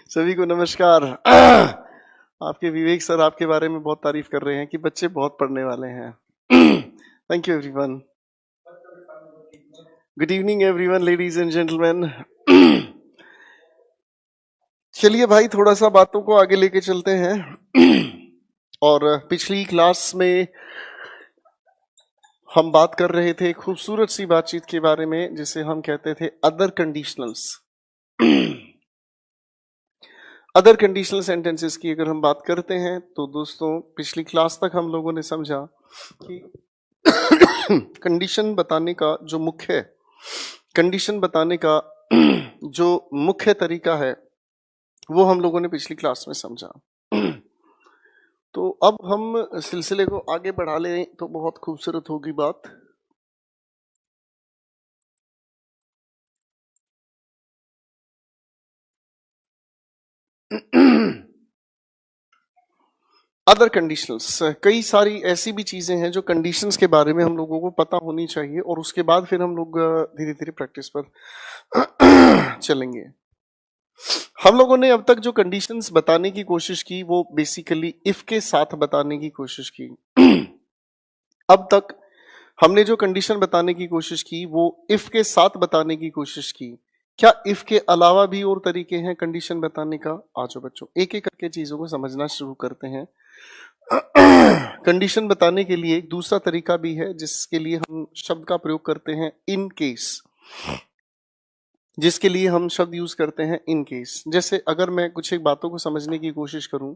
सभी को नमस्कार। आपके विवेक सर आपके बारे में बहुत तारीफ कर रहे हैं कि बच्चे बहुत पढ़ने वाले हैं। Thank you everyone. Good evening everyone, ladies and gentleman. चलिए भाई, थोड़ा सा बातों को आगे लेके चलते हैं। और पिछली क्लास में हम बात कर रहे थे खूबसूरत सी बातचीत के बारे में, जिसे हम कहते थे other conditionals. Other conditional sentences की अगर हम बात करते हैं तो दोस्तों, पिछली क्लास तक हम लोगों ने समझा कि कंडीशन बताने का जो मुख्य कंडीशन बताने का जो मुख्य तरीका है वो हम लोगों ने पिछली क्लास में समझा। तो अब हम सिलसिले को आगे बढ़ा लें तो बहुत खूबसूरत होगी बात। अदर कंडीशनल्स, कई सारी ऐसी भी चीजें हैं जो कंडीशंस के बारे में हम लोगों को पता होनी चाहिए, और उसके बाद फिर हम लोग धीरे धीरे प्रैक्टिस पर चलेंगे। हम लोगों ने अब तक जो कंडीशंस बताने की कोशिश की वो बेसिकली इफ के साथ बताने की कोशिश की। अब तक हमने जो कंडीशन बताने की कोशिश की वो इफ के साथ बताने की कोशिश की। क्या इफ के अलावा भी और तरीके हैं कंडीशन बताने का? आज बच्चों एक एक करके चीजों को समझना शुरू करते हैं। कंडीशन बताने के लिए एक दूसरा तरीका भी है जिसके लिए हम शब्द का प्रयोग करते हैं इन केस, जिसके लिए हम शब्द यूज करते हैं इन केस। जैसे अगर मैं कुछ एक बातों को समझने की कोशिश करूं,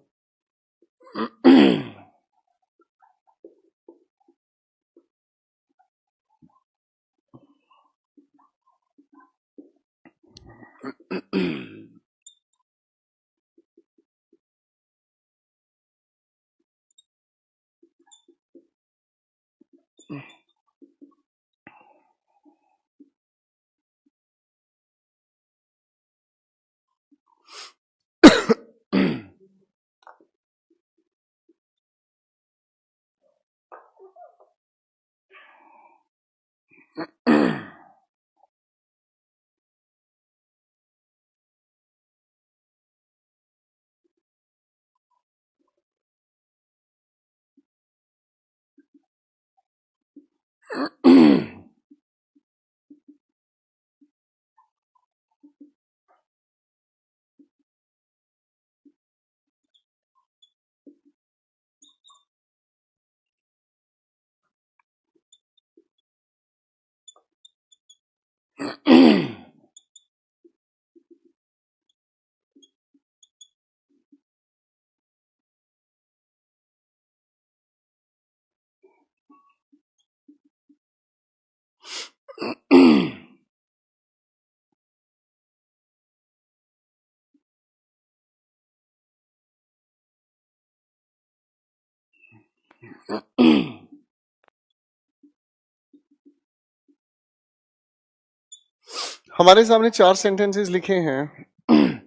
हमारे सामने 4 सेंटेंसेस लिखे हैं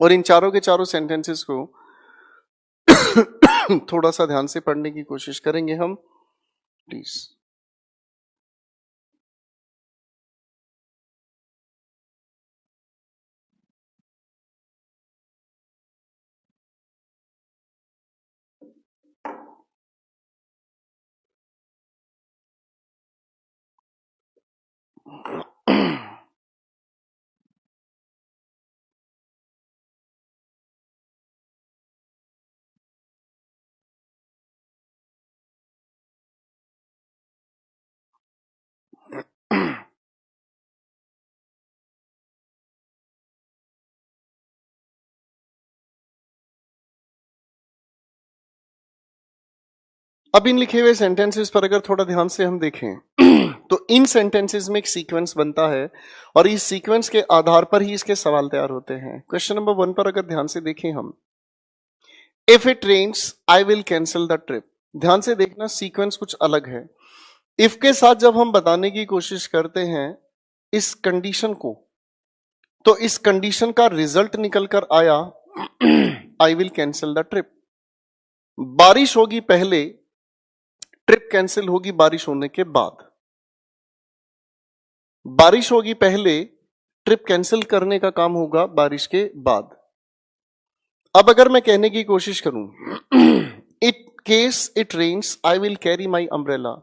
और इन चारों के चारों सेंटेंसेस को थोड़ा सा ध्यान से पढ़ने की कोशिश करेंगे हम, प्लीज। अब इन लिखे हुए सेंटेंसेस पर अगर थोड़ा ध्यान से हम देखें तो इन सेंटेंसेस में एक सीक्वेंस बनता है और इस सीक्वेंस के आधार पर ही इसके सवाल तैयार होते हैं। क्वेश्चन नंबर 1 पर अगर ध्यान से देखें हम, if it rains I will cancel the trip. ध्यान से देखना, सीक्वेंस कुछ अलग है। इफ के साथ जब हम बताने की कोशिश करते हैं इस कंडीशन को, तो इस कंडीशन का रिजल्ट निकल कर आया आई विल कैंसिल द ट्रिप। बारिश होगी पहले, ट्रिप कैंसिल होगी बारिश होने के बाद। बारिश होगी पहले, ट्रिप कैंसिल करने का काम होगा बारिश के बाद। अब अगर मैं कहने की कोशिश करूं, it case it rains I will carry my umbrella,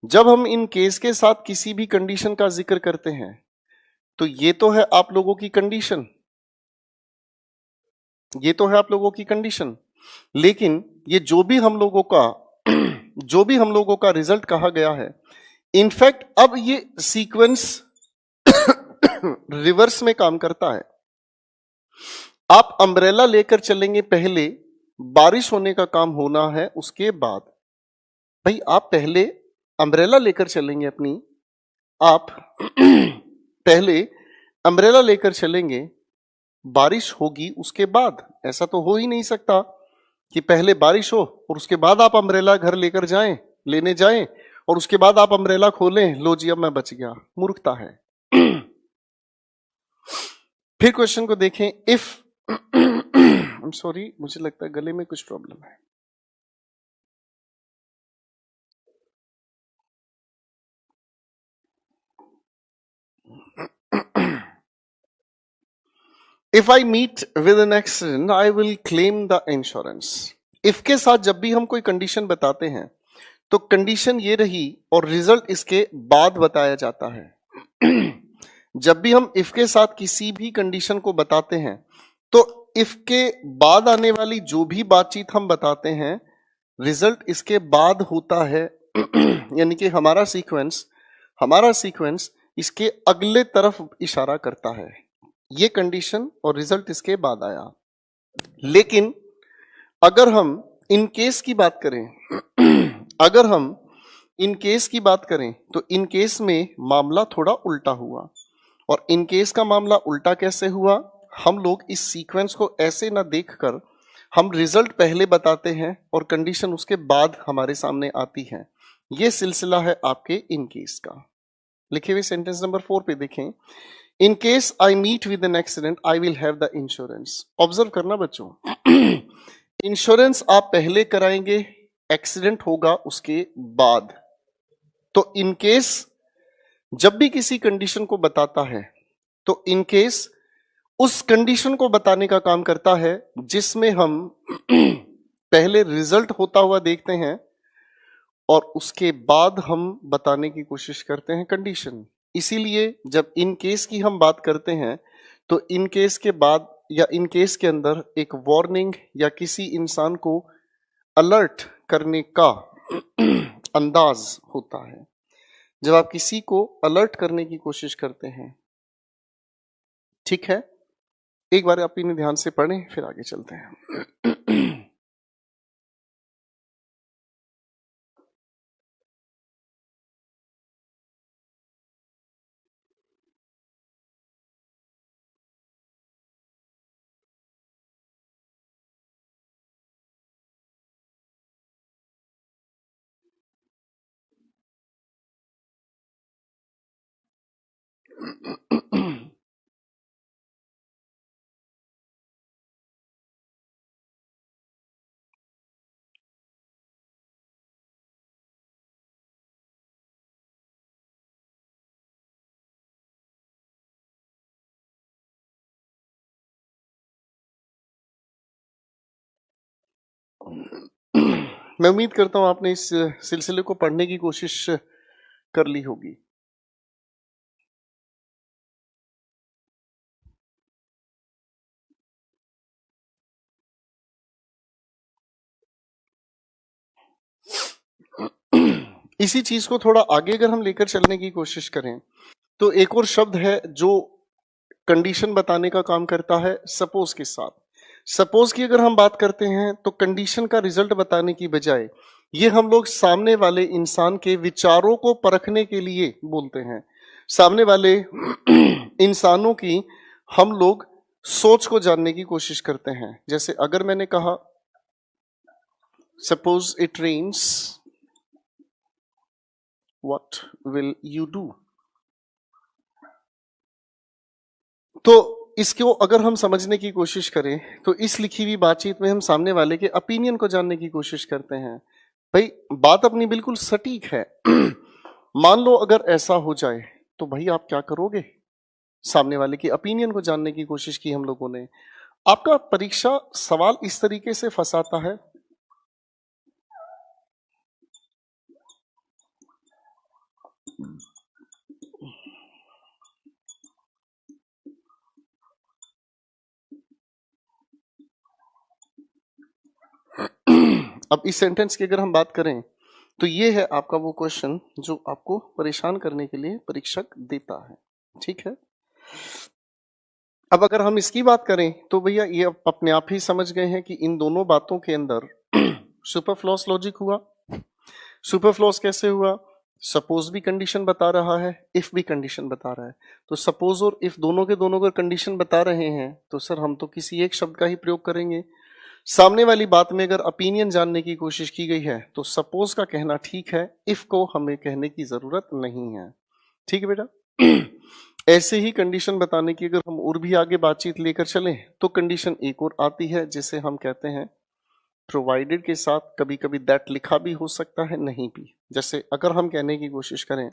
जब हम इन केस के साथ किसी भी कंडीशन का जिक्र करते हैं तो ये तो है आप लोगों की कंडीशन, ये तो है आप लोगों की कंडीशन, लेकिन ये जो भी हम लोगों का रिजल्ट कहा गया है, इनफैक्ट अब ये सीक्वेंस रिवर्स में काम करता है। आप अम्ब्रेला लेकर चलेंगे पहले, बारिश होने का काम होना है उसके बाद। भाई आप पहले अम्ब्रेला लेकर चलेंगे अपनी, आप पहले अम्ब्रेला लेकर चलेंगे, बारिश होगी उसके बाद। ऐसा तो हो ही नहीं सकता कि पहले बारिश हो और उसके बाद आप अम्ब्रेला घर लेकर जाएं, लेने जाएं, और उसके बाद आप अम्ब्रेला खोलें, लो जी अब मैं बच गया। मूर्खता है। फिर क्वेश्चन को देखें, इफ आई एम सॉरी, मुझे लगता है गले में कुछ प्रॉब्लम है। If I meet with an accident I will claim the insurance. If के साथ जब भी हम कोई कंडीशन बताते हैं तो कंडीशन ये रही और रिजल्ट इसके बाद बताया जाता है। जब भी हम इफ के साथ किसी भी कंडीशन को बताते हैं तो इफ के बाद आने वाली जो भी बातचीत हम बताते हैं, रिजल्ट इसके बाद होता है। यानी कि हमारा सीक्वेंस इसके अगले तरफ इशारा करता है। ये कंडीशन और रिजल्ट इसके बाद आया। लेकिन अगर हम इन केस की बात करें अगर हम इन केस की बात करें तो इन केस में मामला थोड़ा उल्टा हुआ। और इन केस का मामला उल्टा कैसे हुआ? हम लोग इस सीक्वेंस को ऐसे ना देखकर हम रिजल्ट पहले बताते हैं और कंडीशन उसके बाद हमारे सामने आती है। ये सिलसिला है आपके इन केस का। लिखे हुए सेंटेंस नंबर 4 पे देखें, in case I meet with an accident I will have the insurance. Observe करना बच्चों, इंश्योरेंस आप पहले कराएंगे, एक्सीडेंट होगा उसके बाद। तो इन केस जब भी किसी कंडीशन को बताता है तो इन केस उस कंडीशन को बताने का काम करता है जिसमें हम पहले रिजल्ट होता हुआ देखते हैं और उसके बाद हम बताने की कोशिश करते हैं कंडीशन। इसीलिए जब इन केस की हम बात करते हैं तो इन केस के बाद या इन केस के अंदर एक वार्निंग या किसी इंसान को अलर्ट करने का अंदाज होता है। जब आप किसी को अलर्ट करने की कोशिश करते हैं, ठीक है, एक बार आप इन्हें ध्यान से पढ़ें फिर आगे चलते हैं। मैं उम्मीद करता हूं आपने इस सिलसिले को पढ़ने की कोशिश कर ली होगी। इसी चीज को थोड़ा आगे अगर हम लेकर चलने की कोशिश करें तो एक और शब्द है जो कंडीशन बताने का काम करता है, सपोज के साथ। सपोज की अगर हम बात करते हैं तो कंडीशन का रिजल्ट बताने की बजाय ये हम लोग सामने वाले इंसान के विचारों को परखने के लिए बोलते हैं। सामने वाले इंसानों की हम लोग सोच को जानने की कोशिश करते हैं। जैसे अगर मैंने कहा suppose it rains, what will you do? तो इसको अगर हम समझने की कोशिश करें तो इस लिखी हुई बातचीत में हम सामने वाले के ओपिनियन को जानने की कोशिश करते हैं। भाई बात अपनी बिल्कुल सटीक है। मान लो अगर ऐसा हो जाए तो भाई आप क्या करोगे? सामने वाले की ओपिनियन को जानने की कोशिश की हम लोगों ने। आपका परीक्षा सवाल इस तरीके से फंसाता है। अब इस सेंटेंस की अगर हम बात करें तो ये है आपका वो क्वेश्चन जो आपको परेशान करने के लिए परीक्षक देता है। ठीक है, अब अगर हम इसकी बात करें तो भैया ये आप अपने आप ही समझ गए हैं कि इन दोनों बातों के अंदर सुपरफ्लॉस लॉजिक हुआ। सुपरफ्लॉस कैसे हुआ? सपोज भी कंडीशन बता रहा है, इफ भी कंडीशन बता रहा है। तो सपोज और इफ दोनों के दोनों अगर कंडीशन बता रहे हैं तो सर हम तो किसी एक शब्द का ही प्रयोग करेंगे। सामने वाली बात में अगर ओपिनियन जानने की कोशिश की गई है तो सपोज का कहना ठीक है, इफ को हमें कहने की जरूरत नहीं है। ठीक है बेटा। ऐसे ही कंडीशन बताने की अगर हम और भी आगे बातचीत लेकर चलें तो कंडीशन एक और आती है जिसे हम कहते हैं प्रोवाइडेड के साथ कभी कभी दैट लिखा भी हो सकता है, नहीं भी। जैसे अगर हम कहने की कोशिश करें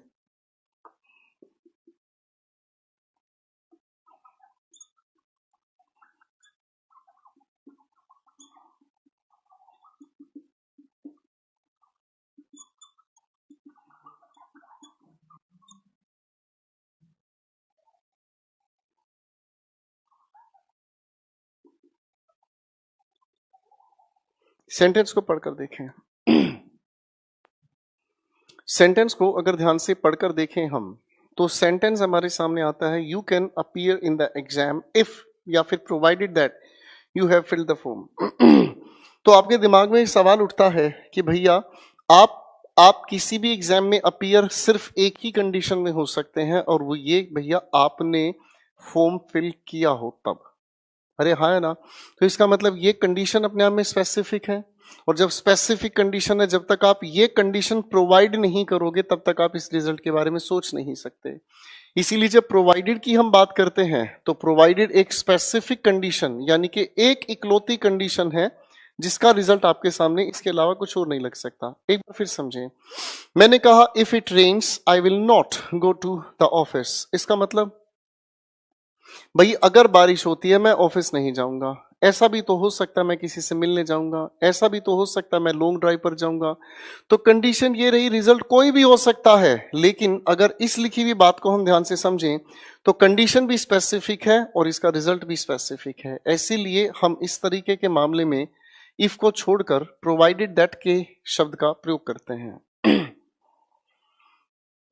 सेंटेंस को पढ़कर देखें। सेंटेंस को अगर ध्यान से पढ़कर देखें हम तो सेंटेंस हमारे सामने आता है you can appear in the exam if, या फिर provided that you have filled the form. तो आपके दिमाग में एक सवाल उठता है कि भैया आप किसी भी एग्जाम में अपीयर सिर्फ एक ही कंडीशन में हो सकते हैं, और वो ये भैया आपने फॉर्म फिल किया हो तब। अरे हाँ है ना, तो इसका मतलब ये कंडीशन अपने आप में स्पेसिफिक है, और जब स्पेसिफिक कंडीशन है, जब तक आप ये कंडीशन प्रोवाइड नहीं करोगे तब तक आप इस रिजल्ट के बारे में सोच नहीं सकते। इसीलिए जब प्रोवाइडेड की हम बात करते हैं तो प्रोवाइडेड एक स्पेसिफिक कंडीशन यानी कि एक इकलौती कंडीशन है जिसका रिजल्ट आपके सामने इसके अलावा कुछ और नहीं लग सकता। एक बार फिर समझें, मैंने कहा if it rains I will not go to the office. इसका मतलब भाई अगर बारिश होती है मैं ऑफिस नहीं जाऊंगा। ऐसा भी तो हो सकता है मैं किसी से मिलने जाऊंगा, ऐसा भी तो हो सकता है मैं लॉन्ग ड्राइव पर जाऊंगा। तो कंडीशन ये रही, रिजल्ट कोई भी हो सकता है, लेकिन अगर इस लिखी हुई बात को हम ध्यान से समझें तो कंडीशन भी स्पेसिफिक है और इसका रिजल्ट भी स्पेसिफिक है। इसीलिए हम इस तरीके के मामले में इफ को छोड़कर प्रोवाइडेड दैट के शब्द का प्रयोग करते हैं।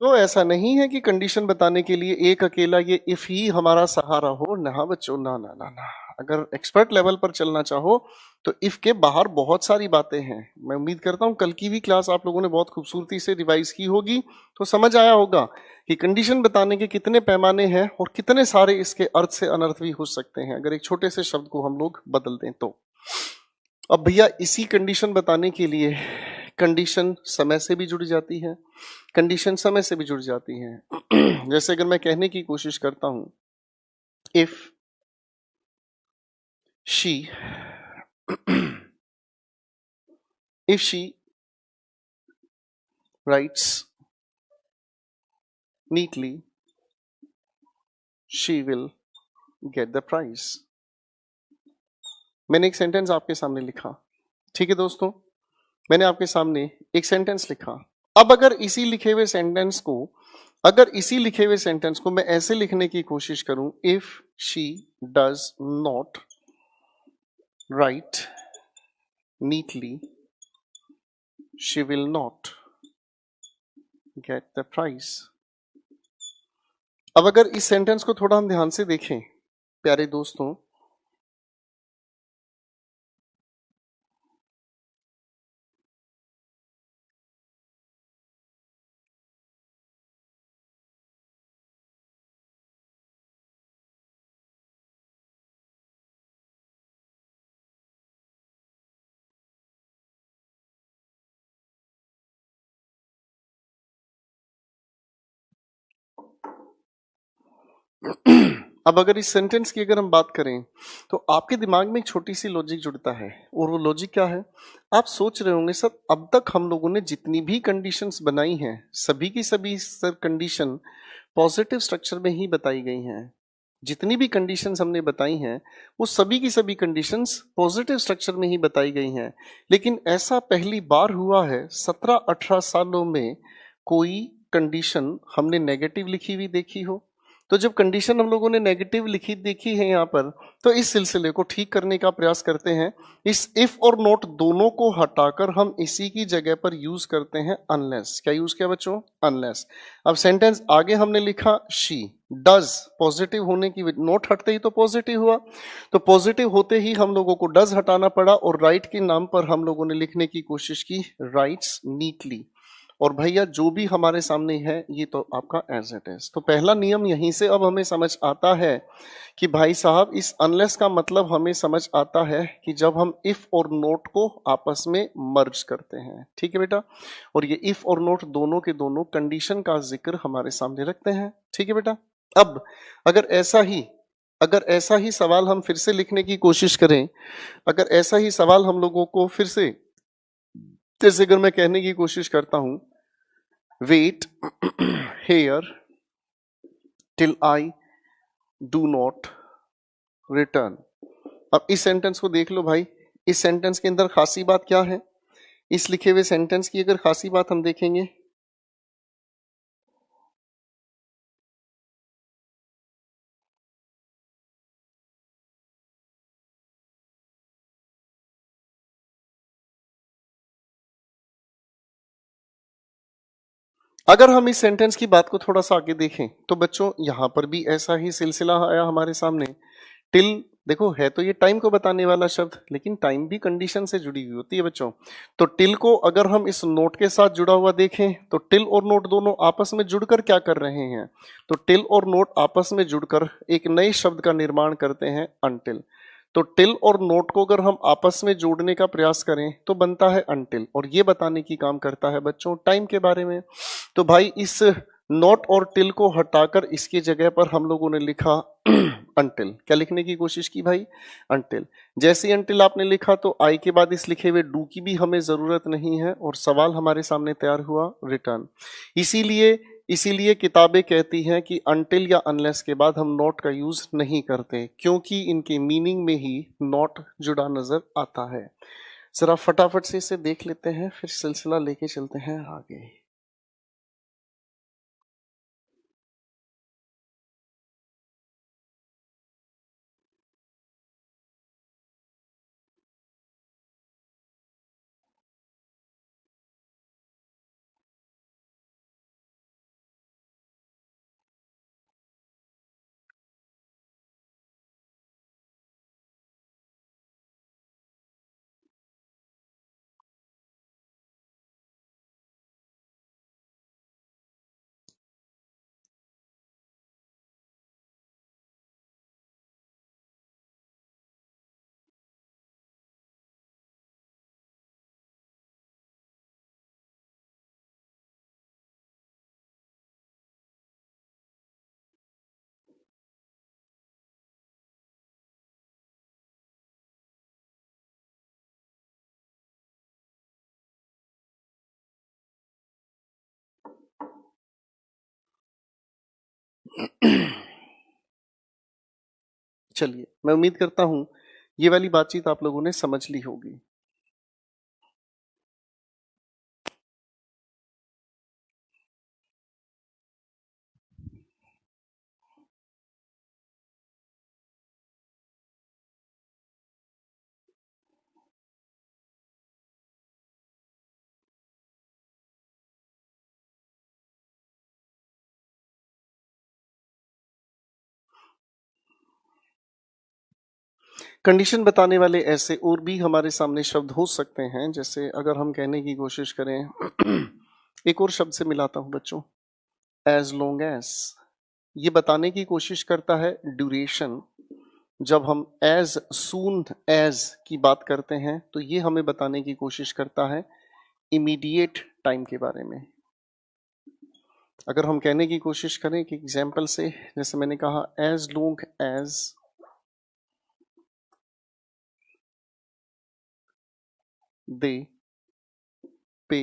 तो ऐसा नहीं है कि कंडीशन बताने के लिए एक अकेला ये इफ ही हमारा सहारा हो। ना बच्चों, ना ना ना ना। अगर एक्सपर्ट लेवल पर चलना चाहो तो इफ के बाहर बहुत सारी बातें हैं। मैं उम्मीद करता हूं कल की भी क्लास आप लोगों ने बहुत खूबसूरती से रिवाइज की होगी, तो समझ आया होगा कि कंडीशन बताने के कितने पैमाने हैं और कितने सारे इसके अर्थ से अनर्थ भी हो सकते हैं अगर एक छोटे से शब्द को हम लोग बदल दें तो। अब भैया इसी कंडीशन बताने के लिए कंडीशन समय से भी जुड़ जाती है, कंडीशन समय से भी जुड़ जाती हैं। जैसे अगर मैं कहने की कोशिश करता हूं if she if she writes neatly she will get the prize. मैंने एक सेंटेंस आपके सामने लिखा, ठीक है दोस्तों, मैंने आपके सामने एक सेंटेंस लिखा। अब अगर इसी लिखे हुए सेंटेंस को मैं ऐसे लिखने की कोशिश करूं if she does not write neatly she will not get the prize. अब अगर इस सेंटेंस को थोड़ा हम ध्यान से देखें प्यारे दोस्तों, अब अगर इस सेंटेंस की अगर हम बात करें तो आपके दिमाग में एक छोटी सी लॉजिक जुड़ता है, और वो लॉजिक क्या है? आप सोच रहे होंगे सर, अब तक हम लोगों ने जितनी भी कंडीशंस बनाई हैं सभी की सभी सर कंडीशन पॉजिटिव स्ट्रक्चर में ही बताई गई हैं। जितनी भी कंडीशंस हमने बताई हैं वो सभी की सभी कंडीशंस पॉजिटिव स्ट्रक्चर में ही बताई गई हैं। लेकिन ऐसा पहली बार हुआ है 17-18 सालों में कोई कंडीशन हमने नेगेटिव लिखी हुई देखी हो। तो जब कंडीशन हम लोगों ने नेगेटिव लिखी देखी है यहाँ पर, तो इस सिलसिले को ठीक करने का प्रयास करते हैं। इस इफ और नॉट दोनों को हटाकर हम इसी की जगह पर यूज करते हैं अनलेस। क्या यूज किया बच्चों? अनलेस। अब सेंटेंस आगे हमने लिखा शी डज, पॉजिटिव होने की नोट हटते ही तो पॉजिटिव हुआ, तो पॉजिटिव होते ही हम लोगों को डज हटाना पड़ा, और राइट के नाम पर हम लोगों ने लिखने की कोशिश की राइट्स नीटली। और भैया जो भी हमारे सामने है ये तो आपका एज इट इज। तो पहला नियम यहीं से अब हमें समझ आता है कि भाई साहब इस अनलेस का मतलब हमें समझ आता है कि जब हम इफ और नोट को आपस में मर्ज करते हैं। ठीक है बेटा, और ये इफ और नोट दोनों के दोनों कंडीशन का जिक्र हमारे सामने रखते हैं। ठीक है बेटा, अब अगर ऐसा ही सवाल हम फिर से लिखने की कोशिश करें, अगर ऐसा ही सवाल हम लोगों को फिर से, जैसे अगर मैं कहने की कोशिश करता हूं wait here till I do not return। अब इस सेंटेंस को देख लो भाई, इस सेंटेंस के अंदर खासी बात क्या है? इस लिखे हुए सेंटेंस की अगर खासी बात हम देखेंगे, अगर हम इस सेंटेंस की बात को थोड़ा सा आगे देखें तो बच्चों यहां पर भी ऐसा ही सिलसिला आया हमारे सामने। टिल, देखो है तो ये टाइम को बताने वाला शब्द, लेकिन टाइम भी कंडीशन से जुड़ी हुई होती है बच्चों। तो टिल को अगर हम इस नोट के साथ जुड़ा हुआ देखें तो टिल और नोट दोनों आपस में जुड़कर क्या कर रहे हैं? तो टिल और नोट आपस में जुड़कर एक नए शब्द का निर्माण करते हैं अनटिल। तो टिल और नोट को अगर हम आपस में जोड़ने का प्रयास करें तो बनता है अनटिल, और ये बताने की काम करता है बच्चों टाइम के बारे में। तो भाई इस नॉट और टिल को हटाकर इसकी जगह पर हम लोगों ने लिखा अनटिल। क्या लिखने की कोशिश की भाई? अनटिल। जैसे ही अनटिल आपने लिखा तो आई के बाद इस लिखे हुए डू की भी हमें जरूरत नहीं है, और सवाल हमारे सामने तैयार हुआ रिटर्न। इसीलिए इसीलिए किताबें कहती हैं कि अनटिल या अनलेस के बाद हम नॉट का यूज नहीं करते, क्योंकि इनके मीनिंग में ही नॉट जुड़ा नजर आता है। जरा फटाफट से इसे देख लेते हैं, फिर सिलसिला लेके चलते हैं आगे। चलिए, मैं उम्मीद करता हूं ये वाली बातचीत आप लोगों ने समझ ली होगी। कंडीशन बताने वाले ऐसे और भी हमारे सामने शब्द हो सकते हैं, जैसे अगर हम कहने की कोशिश करें एक और शब्द से मिलाता हूं बच्चों, एज लॉन्ग एज। ये बताने की कोशिश करता है ड्यूरेशन। जब हम एज सून एज की बात करते हैं तो ये हमें बताने की कोशिश करता है इमीडिएट टाइम के बारे में। अगर हम कहने की कोशिश करें कि एग्जाम्पल से, जैसे मैंने कहा, एज लॉन्ग एज दे पे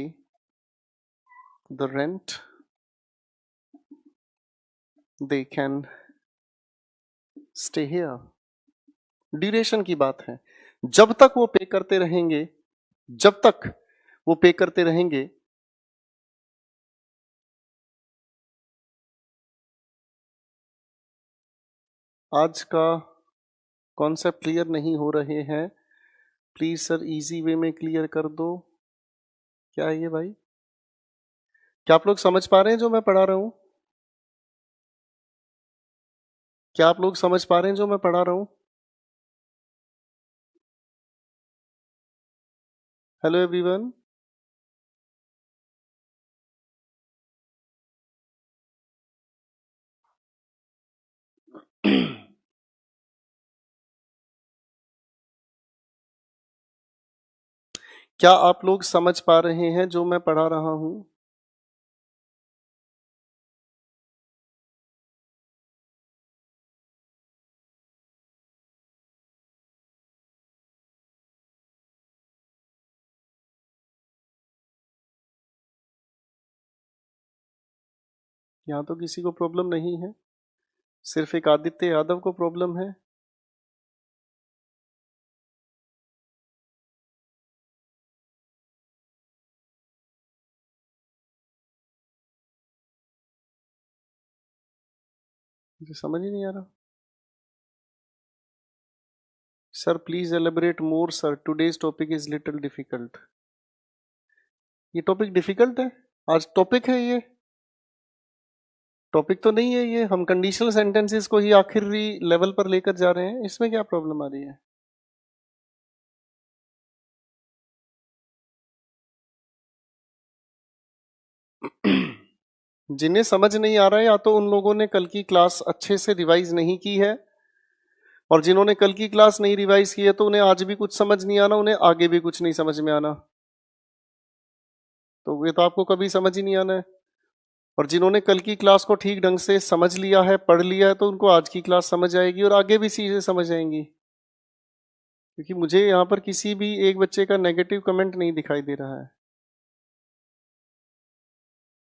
the rent they can stay here. Duration की बात है, जब तक वो पे करते रहेंगे, जब तक वो पे करते रहेंगे, आज का कॉन्सेप्ट क्लियर नहीं हो रहे हैं, प्लीज सर इजी वे में क्लियर कर दो। क्या है ये भाई? क्या आप लोग समझ पा रहे हैं जो मैं पढ़ा रहा हूं? क्या आप लोग समझ पा रहे हैं जो मैं पढ़ा रहा हूं? Hello everyone. क्या आप लोग समझ पा रहे हैं जो मैं पढ़ा रहा हूं? यहां तो किसी को प्रॉब्लम नहीं है, सिर्फ एक आदित्य यादव को प्रॉब्लम है। मुझे समझ ही नहीं आ रहा। Sir please elaborate more sir, today's topic is little difficult. ये टॉपिक डिफिकल्ट है? आज टॉपिक है ये? टॉपिक तो नहीं है ये, हम कंडीशनल सेंटेंसेस को ही आखिरी लेवल पर लेकर जा रहे हैं, इसमें क्या प्रॉब्लम आ रही है? जिन्हें समझ नहीं आ रहा है, या तो उन लोगों ने कल की क्लास अच्छे से रिवाइज नहीं की है, और जिन्होंने कल की क्लास नहीं रिवाइज की है तो उन्हें आज भी कुछ समझ नहीं आना, उन्हें आगे भी कुछ नहीं समझ में आना। तो ये तो आपको कभी समझ ही नहीं आना है। और जिन्होंने कल की क्लास को ठीक ढंग से समझ लिया है, पढ़ लिया है, तो उनको आज की क्लास समझ आएगी और आगे भी चीजें समझ आएंगी। क्योंकि मुझे यहाँ पर किसी भी एक बच्चे का नेगेटिव कमेंट नहीं दिखाई दे रहा है।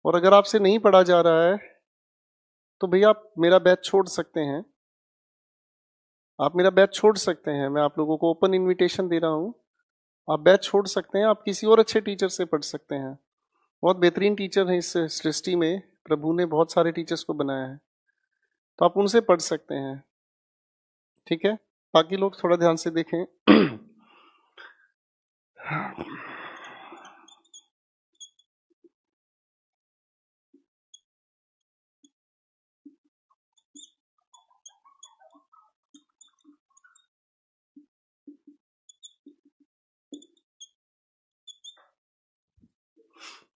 और अगर आपसे नहीं पढ़ा जा रहा है तो भैया आप मेरा बैच छोड़ सकते हैं, आप मेरा बैच छोड़ सकते हैं। मैं आप लोगों को ओपन इनविटेशन दे रहा हूँ, आप बैच छोड़ सकते हैं, आप किसी और अच्छे टीचर से पढ़ सकते हैं। बहुत बेहतरीन टीचर हैं इस सृष्टि में, प्रभु ने बहुत सारे टीचर्स को बनाया है, तो आप उनसे पढ़ सकते हैं। ठीक है, बाकी लोग थोड़ा ध्यान से देखें।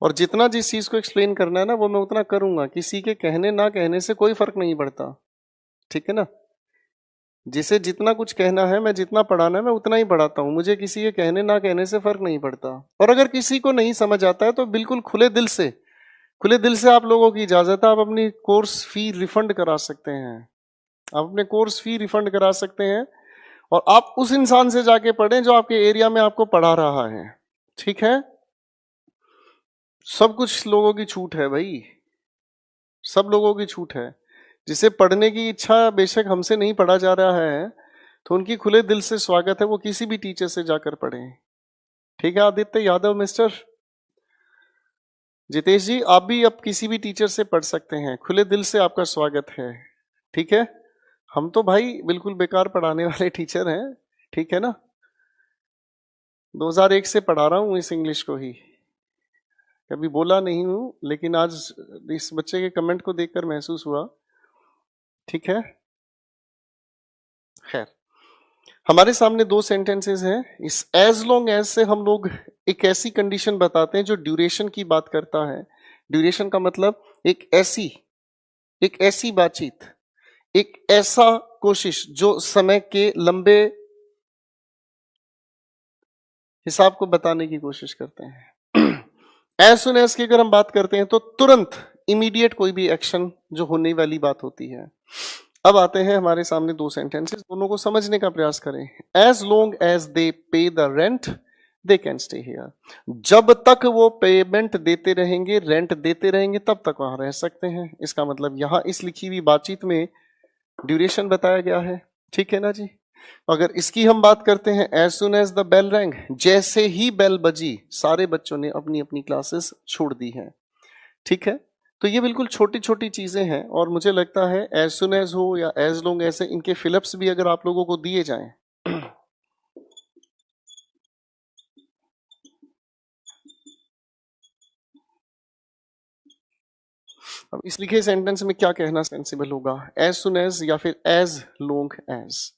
और जितना जिस चीज को एक्सप्लेन करना है ना, वो मैं उतना करूंगा, किसी के कहने ना कहने से कोई फर्क नहीं पड़ता। ठीक है ना? जिसे जितना कुछ कहना है, मैं जितना पढ़ाना है मैं उतना ही पढ़ाता हूं, मुझे किसी के कहने ना कहने से फर्क नहीं पड़ता। और अगर किसी को नहीं समझ आता है तो बिल्कुल खुले दिल से आप लोगों की इजाजत है, आप अपनी कोर्स फी रिफंड करा सकते हैं, आप अपने कोर्स फी रिफंड करा सकते हैं, और आप उस इंसान से जाके पढ़ें जो आपके एरिया में आपको पढ़ा रहा है। ठीक है? सब कुछ लोगों की छूट है भाई, सब लोगों की छूट है। जिसे पढ़ने की इच्छा बेशक हमसे नहीं पढ़ा जा रहा है, तो उनकी खुले दिल से स्वागत है, वो किसी भी टीचर से जाकर पढ़ें। ठीक है आदित्य यादव, मिस्टर जितेश जी, आप भी अब किसी भी टीचर से पढ़ सकते हैं, खुले दिल से आपका स्वागत है। ठीक है? हम तो भाई बिल्कुल बेकार पढ़ाने वाले टीचर हैं, ठीक है ना? 2001 से पढ़ा रहा हूं इस इंग्लिश को ही, कभी बोला नहीं हूं, लेकिन आज इस बच्चे के कमेंट को देखकर महसूस हुआ। ठीक है, खैर, हमारे सामने दो सेंटेंसेस हैं। इस एज लॉन्ग एज से हम लोग एक ऐसी कंडीशन बताते हैं जो ड्यूरेशन की बात करता है। ड्यूरेशन का मतलब एक ऐसी बातचीत, एक ऐसा कोशिश जो समय के लंबे हिसाब को बताने की कोशिश करते हैं। एज सुन एज की अगर हम बात करते हैं तो तुरंत, इमीडिएट कोई भी एक्शन जो होने वाली बात होती है। अब आते हैं हमारे सामने दो सेंटेंसेस, दोनों को समझने का प्रयास करें। एज लॉन्ग एज दे पे the rent they can stay here. जब तक वो पेमेंट देते रहेंगे, रेंट देते रहेंगे, तब तक वहां रह सकते हैं। इसका मतलब यहां इस लिखी हुई बातचीत में ड्यूरेशन बताया गया है, ठीक है ना जी। अगर इसकी हम बात करते हैं, as soon as the bell rang, जैसे ही बेल बजी सारे बच्चों ने अपनी अपनी क्लासेस छोड़ दी हैं, ठीक है। तो ये बिल्कुल छोटी छोटी चीजें हैं और मुझे लगता है एज सुन एज हो या एज लॉन्ग ऐसे इनके फिलअप्स भी अगर आप लोगों को दिए जाएं अब इस लिखे सेंटेंस में क्या कहना सेंसिबल होगा, एज सुन एज या फिर एज लॉन्ग एज।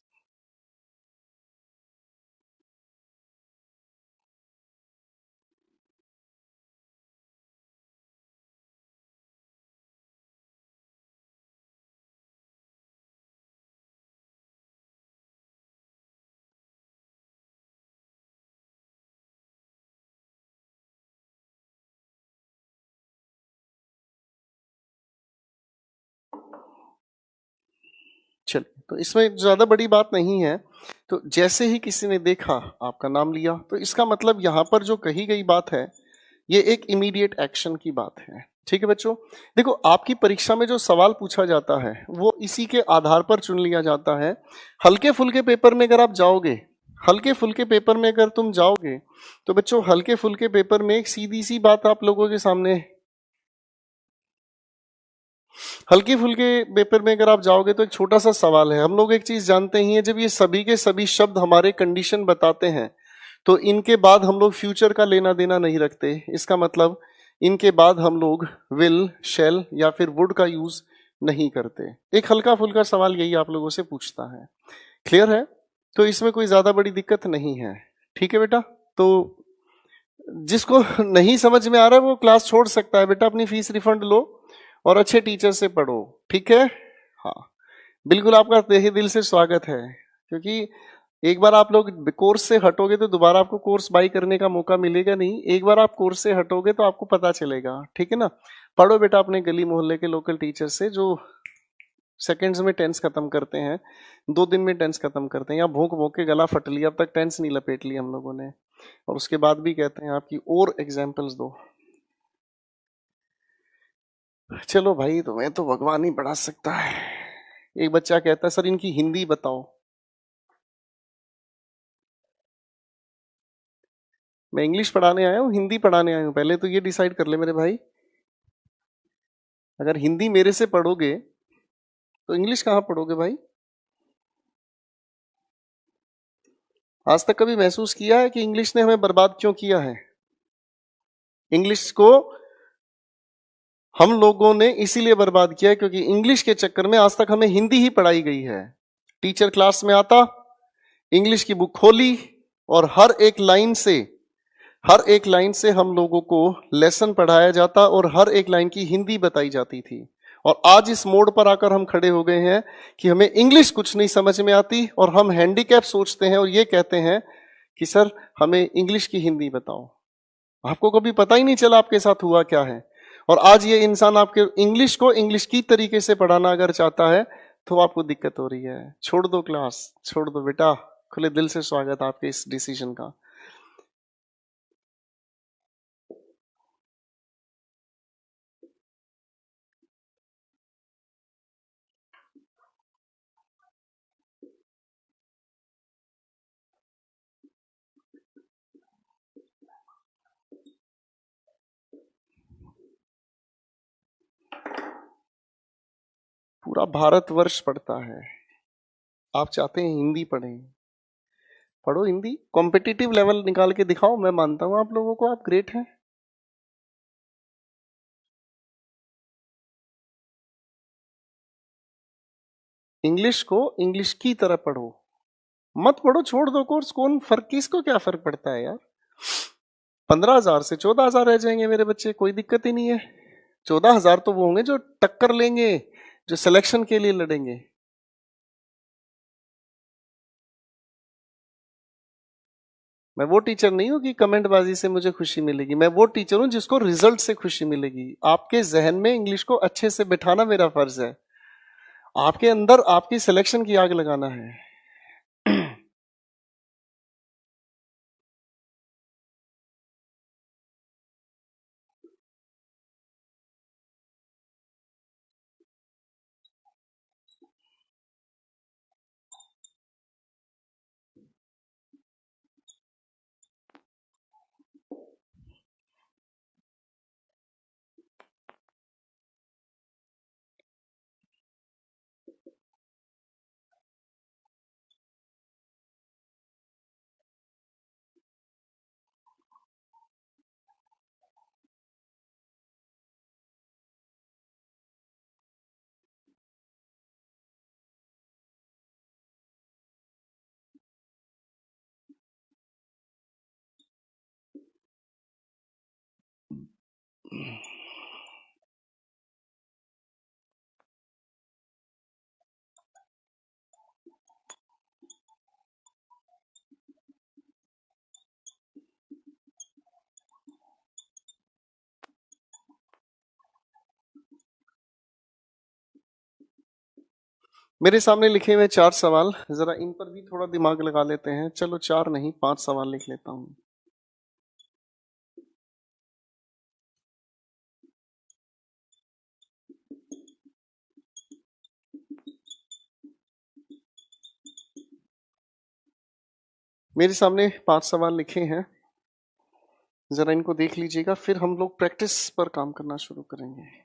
चलिए, तो इसमें ज्यादा बड़ी बात नहीं है। तो जैसे ही किसी ने देखा, आपका नाम लिया, तो इसका मतलब यहां पर जो कही गई बात है ये एक इमीडिएट एक्शन की बात है, ठीक है बच्चों। देखो, आपकी परीक्षा में जो सवाल पूछा जाता है वो इसी के आधार पर चुन लिया जाता है। हल्के फुल्के पेपर में अगर आप जाओगे, हल्के फुल्के पेपर में अगर तुम जाओगे, तो बच्चों हल्के फुल्के पेपर में एक सीधी सी बात आप लोगों के सामने, हल्की फुल्के पेपर में अगर आप जाओगे तो एक छोटा सा सवाल है। हम लोग एक चीज जानते ही हैं, जब ये सभी के सभी शब्द हमारे कंडीशन बताते हैं तो इनके बाद हम लोग फ्यूचर का लेना देना नहीं रखते। इसका मतलब इनके बाद हम लोग विल, शैल या फिर वुड का यूज नहीं करते। एक हल्का फुल्का सवाल यही आप लोगों से पूछता है, क्लियर है। तो इसमें कोई ज्यादा बड़ी दिक्कत नहीं है, ठीक है बेटा। तो जिसको नहीं समझ में आ रहा है वो क्लास छोड़ सकता है बेटा, अपनी फीस रिफंड लो और अच्छे टीचर से पढ़ो, ठीक है। हाँ, बिल्कुल आपका तहे दिल से स्वागत है, क्योंकि एक बार आप लोग कोर्स से हटोगे तो दोबारा आपको कोर्स बाई करने का मौका मिलेगा नहीं। एक बार आप कोर्स से हटोगे तो आपको पता चलेगा, ठीक है ना। पढ़ो बेटा अपने गली मोहल्ले के लोकल टीचर से जो सेकंड्स में टेंस खत्म करते हैं, 2 दिन में टेंस खत्म करते हैं। या भोंक भोंक के गला फट लिया, अब तक टेंस नहीं लपेट ली हम लोगों ने, और उसके बाद भी कहते हैं आपकी और एग्जाम्पल्स दो। चलो भाई, तुम्हें तो भगवान ही पढ़ा सकता है। एक बच्चा कहता है सर इनकी हिंदी बताओ। मैं इंग्लिश पढ़ाने आया हूँ, हिंदी पढ़ाने आया हूँ, पहले तो ये डिसाइड कर ले मेरे भाई। अगर हिंदी मेरे से पढ़ोगे तो इंग्लिश कहाँ पढ़ोगे भाई। आज तक कभी महसूस किया है कि इंग्लिश ने हमें बर्बाद क्यों किया है। इंग्लिश को हम लोगों ने इसीलिए बर्बाद किया है क्योंकि इंग्लिश के चक्कर में आज तक हमें हिंदी ही पढ़ाई गई है। टीचर क्लास में आता, इंग्लिश की बुक खोली और हर एक लाइन से हम लोगों को लेसन पढ़ाया जाता और हर एक लाइन की हिंदी बताई जाती थी। और आज इस मोड़ पर आकर हम खड़े हो गए हैं कि हमें इंग्लिश कुछ नहीं समझ में आती और हम हैंडीकैप सोचते हैं और ये कहते हैं कि सर हमें इंग्लिश की हिंदी बताओ। आपको कभी पता ही नहीं चला आपके साथ हुआ क्या है। और आज ये इंसान आपके इंग्लिश को इंग्लिश की तरीके से पढ़ाना अगर चाहता है तो आपको दिक्कत हो रही है। छोड़ दो क्लास, छोड़ दो बेटा, खुले दिल से स्वागत आपके इस डिसीजन का। पूरा भारतवर्ष पढ़ता है, आप चाहते हैं हिंदी पढ़ें, पढ़ो हिंदी, कॉम्पिटिटिव लेवल निकाल के दिखाओ। मैं मानता हूं आप लोगों को, आप ग्रेट हैं। इंग्लिश को इंग्लिश की तरह पढ़ो, मत पढ़ो छोड़ दो कोर्स। कौन फर्क, किसको क्या फर्क पड़ता है यार। 15,000 से 14,000 रह जाएंगे मेरे बच्चे, कोई दिक्कत ही नहीं है। 14,000 तो वो होंगे जो टक्कर लेंगे, जो सिलेक्शन के लिए लड़ेंगे। मैं वो टीचर नहीं हूं कि कमेंटबाजी से मुझे खुशी मिलेगी, मैं वो टीचर हूं जिसको रिजल्ट से खुशी मिलेगी। आपके जहन में इंग्लिश को अच्छे से बिठाना मेरा फर्ज है, आपके अंदर आपकी सिलेक्शन की आग लगाना है। मेरे सामने लिखे हुए 4 सवाल, जरा इन पर भी थोड़ा दिमाग लगा लेते हैं। चलो 4 नहीं 5 सवाल लिख लेता हूं। मेरे सामने 5 सवाल लिखे हैं, जरा इनको देख लीजिएगा, फिर हम लोग प्रैक्टिस पर काम करना शुरू करेंगे।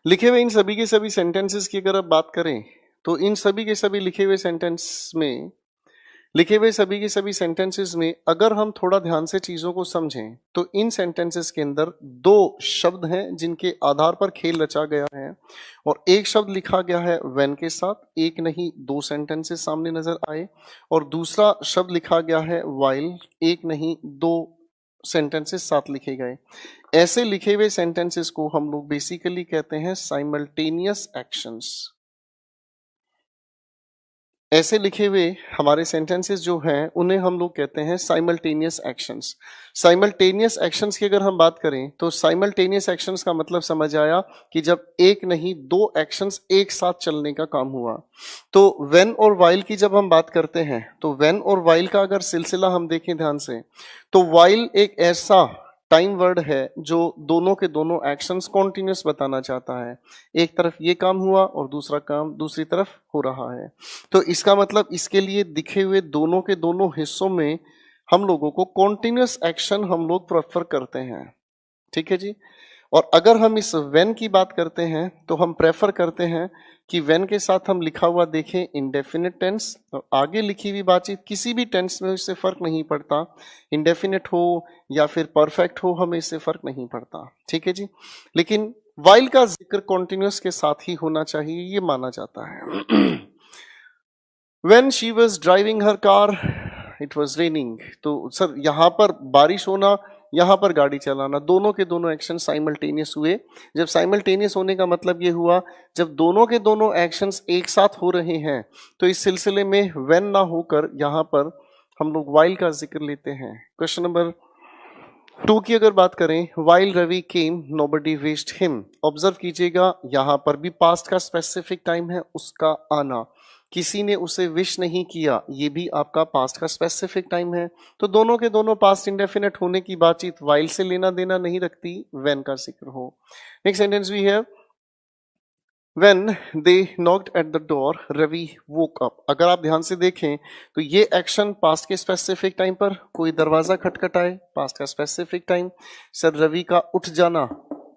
लिखे हुए इन सभी के सभी सेंटेंसेस की अगर आप बात करें, तो इन सभी के सभी लिखे हुए सेंटेंस में, लिखे हुए सभी के सभी सेंटेंसेस में अगर हम थोड़ा ध्यान से चीजों को समझें, तो इन सेंटेंसेस के अंदर 2 शब्द हैं जिनके आधार पर खेल रचा गया है, और एक शब्द लिखा गया है व्हेन के साथ, एक नहीं 2 सेंटेंसेस सामने नजर आए, और दूसरा शब्द लिखा गया है व्हाइल, एक नहीं 2 सेंटेंसेस साथ लिखे गए। ऐसे लिखे हुए सेंटेंसेस को हम लोग बेसिकली कहते हैं साइमल्टेनियस एक्शंस। ऐसे लिखे हुए हमारे सेंटेंसेस जो हैं उन्हें हम लोग कहते हैं साइमल्टेनियस एक्शंस। साइमल्टेनियस एक्शंस की अगर हम बात करें, तो साइमल्टेनियस एक्शंस का मतलब समझ आया कि जब एक नहीं 2 एक्शंस एक साथ चलने का काम हुआ। तो व्हेन और व्हाइल की जब हम बात करते हैं, तो व्हेन और व्हाइल का अगर सिलसिला हम देखें ध्यान से, तो व्हाइल एक ऐसा टाइम वर्ड है जो दोनों के दोनों एक्शंस कॉन्टिन्यूस बताना चाहता है। एक तरफ ये काम हुआ और दूसरा काम दूसरी तरफ हो रहा है। तो इसका मतलब इसके लिए दिखे हुए दोनों के दोनों हिस्सों में हम लोगों को कॉन्टिन्यूस एक्शन हम लोग प्रेफर करते हैं। ठीक है जी। और अगर हम इस व्हेन की बात करते हैं, तो हम प्रेफर करते हैं कि व्हेन के साथ हम लिखा हुआ देखें इंडेफिनिट टेंस, और आगे लिखी हुई बातचीत किसी भी टेंस में इससे फर्क नहीं पड़ता, इंडेफिनिट हो या फिर परफेक्ट हो, हमें इससे फर्क नहीं पड़ता। ठीक है जी। लेकिन वाइल का जिक्र कॉन्टिन्यूस के साथ ही होना चाहिए, ये माना जाता है। When she was driving her car, it was raining। तो सर यहाँ पर बारिश होना, यहाँ पर गाड़ी चलाना, दोनों के दोनों एक्शन साइमल्टेनियस हुए। जब साइमल्टेनियस होने का मतलब ये हुआ जब दोनों के दोनों एक्शंस एक साथ हो रहे हैं, तो इस सिलसिले में व्हेन ना होकर यहाँ पर हम लोग वाइल का जिक्र लेते हैं। क्वेश्चन नंबर 2 की अगर बात करें, वाइल रवि केम नोबडी विश्ड हिम। ऑब्जर्व कीजिएगा, यहाँ पर भी पास्ट का स्पेसिफिक टाइम है, उसका आना, किसी ने उसे विश नहीं किया, ये भी आपका पास्ट का स्पेसिफिक टाइम है। तो दोनों के दोनों पास्ट इंडेफिनिट होने की बातचीत वाइल से लेना देना नहीं रखती, व्हेन का जिक्र हो। नेक्स्ट सेंटेंस भी है, When they knocked at the door, Ravi woke up. अगर आप ध्यान से देखें तो ये एक्शन पास्ट के स्पेसिफिक टाइम पर, कोई दरवाजा खटखटाए पास्ट का स्पेसिफिक टाइम, सर रवि का उठ जाना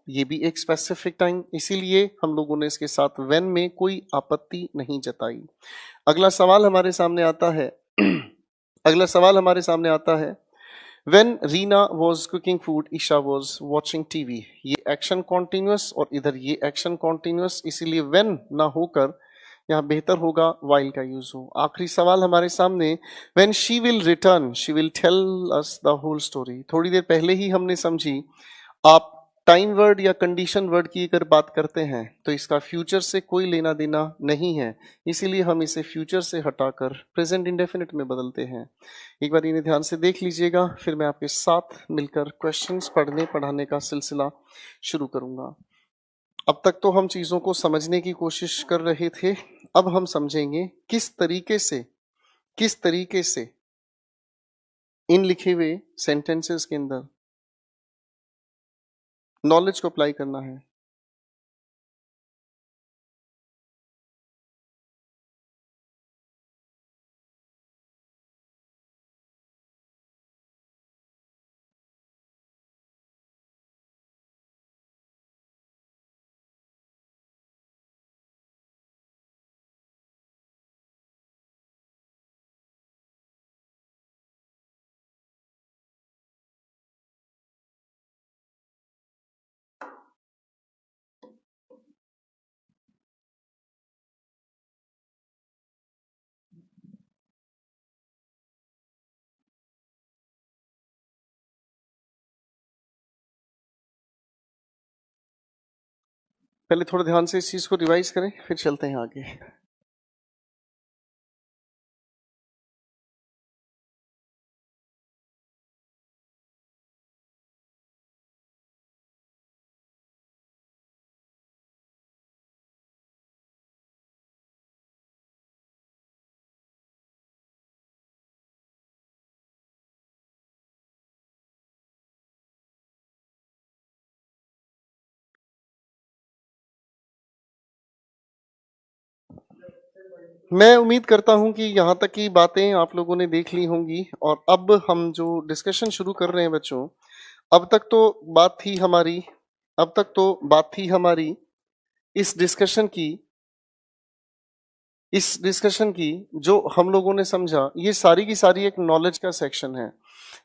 ये भी एक स्पेसिफिक टाइम, इसीलिए हम लोगों ने इसके साथ when में कोई आपत्ति नहीं जताई। अगला सवाल हमारे सामने आता है अगला सवाल हमारे सामने आता है When Reena was cooking food, Isha was watching TV. ये एक्शन कॉन्टिन्यूस और इधर ये एक्शन कॉन्टिन्यूस, इसीलिए when ना होकर यहाँ बेहतर होगा while का यूज हो। आखिरी सवाल हमारे सामने, when she will return, she will tell us the whole story. थोड़ी देर पहले ही हमने समझी, आप टाइम वर्ड या कंडीशन वर्ड की अगर बात करते हैं तो इसका फ्यूचर से कोई लेना देना नहीं है, इसीलिए हम इसे फ्यूचर से हटाकर प्रेजेंट इंडेफिनिट में बदलते हैं। एक बार इन्हें ध्यान से देख लीजिएगा, फिर मैं आपके साथ मिलकर क्वेश्चंस पढ़ने पढ़ाने का सिलसिला शुरू करूंगा। अब तक तो हम चीज़ों को समझने की कोशिश कर रहे थे, अब हम समझेंगे किस तरीके से इन लिखे हुए सेंटेंसेस के अंदर नॉलेज को अप्लाई करना है। पहले थोड़ा ध्यान से इस चीज को रिवाइज करें, फिर चलते हैं आगे। मैं उम्मीद करता हूं कि यहाँ तक की बातें आप लोगों ने देख ली होंगी, और अब हम जो डिस्कशन शुरू कर रहे हैं बच्चों, अब तक तो बात थी हमारी इस डिस्कशन की जो हम लोगों ने समझा, ये सारी की सारी एक नॉलेज का सेक्शन है।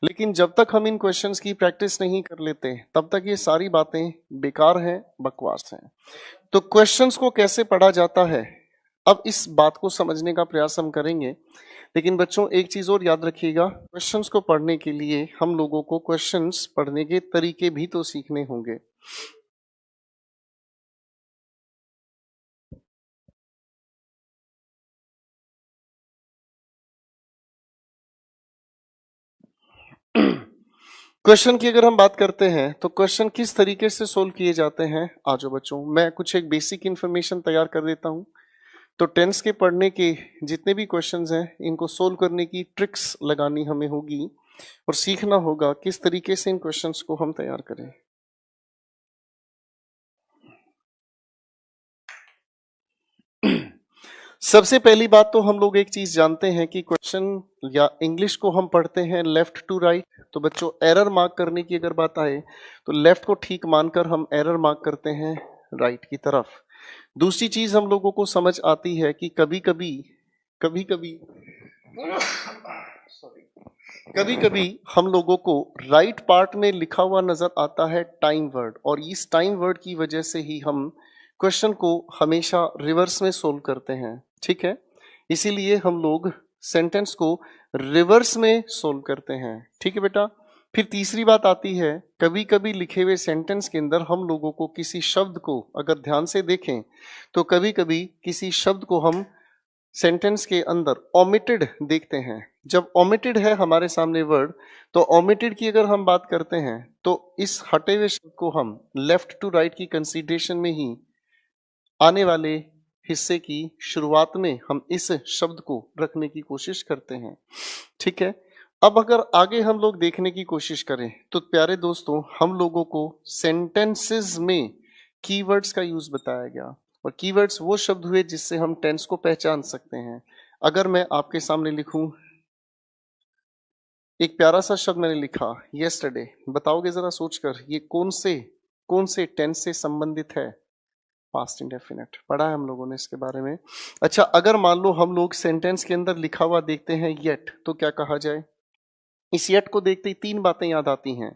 लेकिन जब तक हम इन क्वेश्चंस की प्रैक्टिस नहीं कर लेते तब तक ये सारी बातें बेकार हैं, बकवास हैं। तो क्वेश्चंस को कैसे पढ़ा जाता है, अब इस बात को समझने का प्रयास हम करेंगे। लेकिन बच्चों एक चीज और याद रखिएगा, क्वेश्चंस को पढ़ने के लिए हम लोगों को क्वेश्चंस पढ़ने के तरीके भी तो सीखने होंगे। क्वेश्चन की अगर हम बात करते हैं तो क्वेश्चन किस तरीके से सोल्व किए जाते हैं, आजो बच्चों मैं कुछ एक बेसिक इंफॉर्मेशन तैयार कर देता हूं। तो टेंस के पढ़ने के जितने भी क्वेश्चंस हैं इनको सोल्व करने की ट्रिक्स लगानी हमें होगी और सीखना होगा किस तरीके से इन क्वेश्चंस को हम तैयार करें। सबसे पहली बात तो हम लोग एक चीज जानते हैं कि क्वेश्चन या इंग्लिश को हम पढ़ते हैं लेफ्ट टू राइट। तो बच्चों एरर मार्क करने की अगर बात आए तो लेफ्ट को ठीक मानकर हम एरर मार्क करते हैं राइट की तरफ। दूसरी चीज हम लोगों को समझ आती है कि कभी कभी हम लोगों को राइट पार्ट में लिखा हुआ नजर आता है टाइम वर्ड, और इस टाइम वर्ड की वजह से ही हम क्वेश्चन को हमेशा रिवर्स में सोल्व करते हैं। ठीक है, इसीलिए हम लोग सेंटेंस को रिवर्स में सोल्व करते हैं। ठीक है बेटा। फिर तीसरी बात आती है, कभी कभी लिखे हुए सेंटेंस के अंदर हम लोगों को किसी शब्द को अगर ध्यान से देखें तो कभी कभी किसी शब्द को हम सेंटेंस के अंदर ओमिटेड देखते हैं। जब ओमिटेड है हमारे सामने वर्ड, तो ओमिटेड की अगर हम बात करते हैं तो इस हटे हुए शब्द को हम लेफ्ट टू राइट की कंसीडरेशन में ही आने वाले हिस्से की शुरुआत में हम इस शब्द को रखने की कोशिश करते हैं। ठीक है, अब अगर आगे हम लोग देखने की कोशिश करें तो प्यारे दोस्तों हम लोगों को सेंटेंसेस में कीवर्ड्स का यूज बताया गया। और कीवर्ड्स वो शब्द हुए जिससे हम टेंस को पहचान सकते हैं। अगर मैं आपके सामने लिखूं, एक प्यारा सा शब्द मैंने लिखा यस्टरडे, बताओगे जरा सोचकर ये कौन से टेंस से संबंधित है? पास्ट इंडेफिनिट, पढ़ा है हम लोगों ने इसके बारे में। अच्छा, अगर मान लो हम लोग सेंटेंस के अंदर लिखा हुआ देखते हैं येट, तो क्या कहा जाए? इस येट को देखते ही तीन बातें याद आती हैं।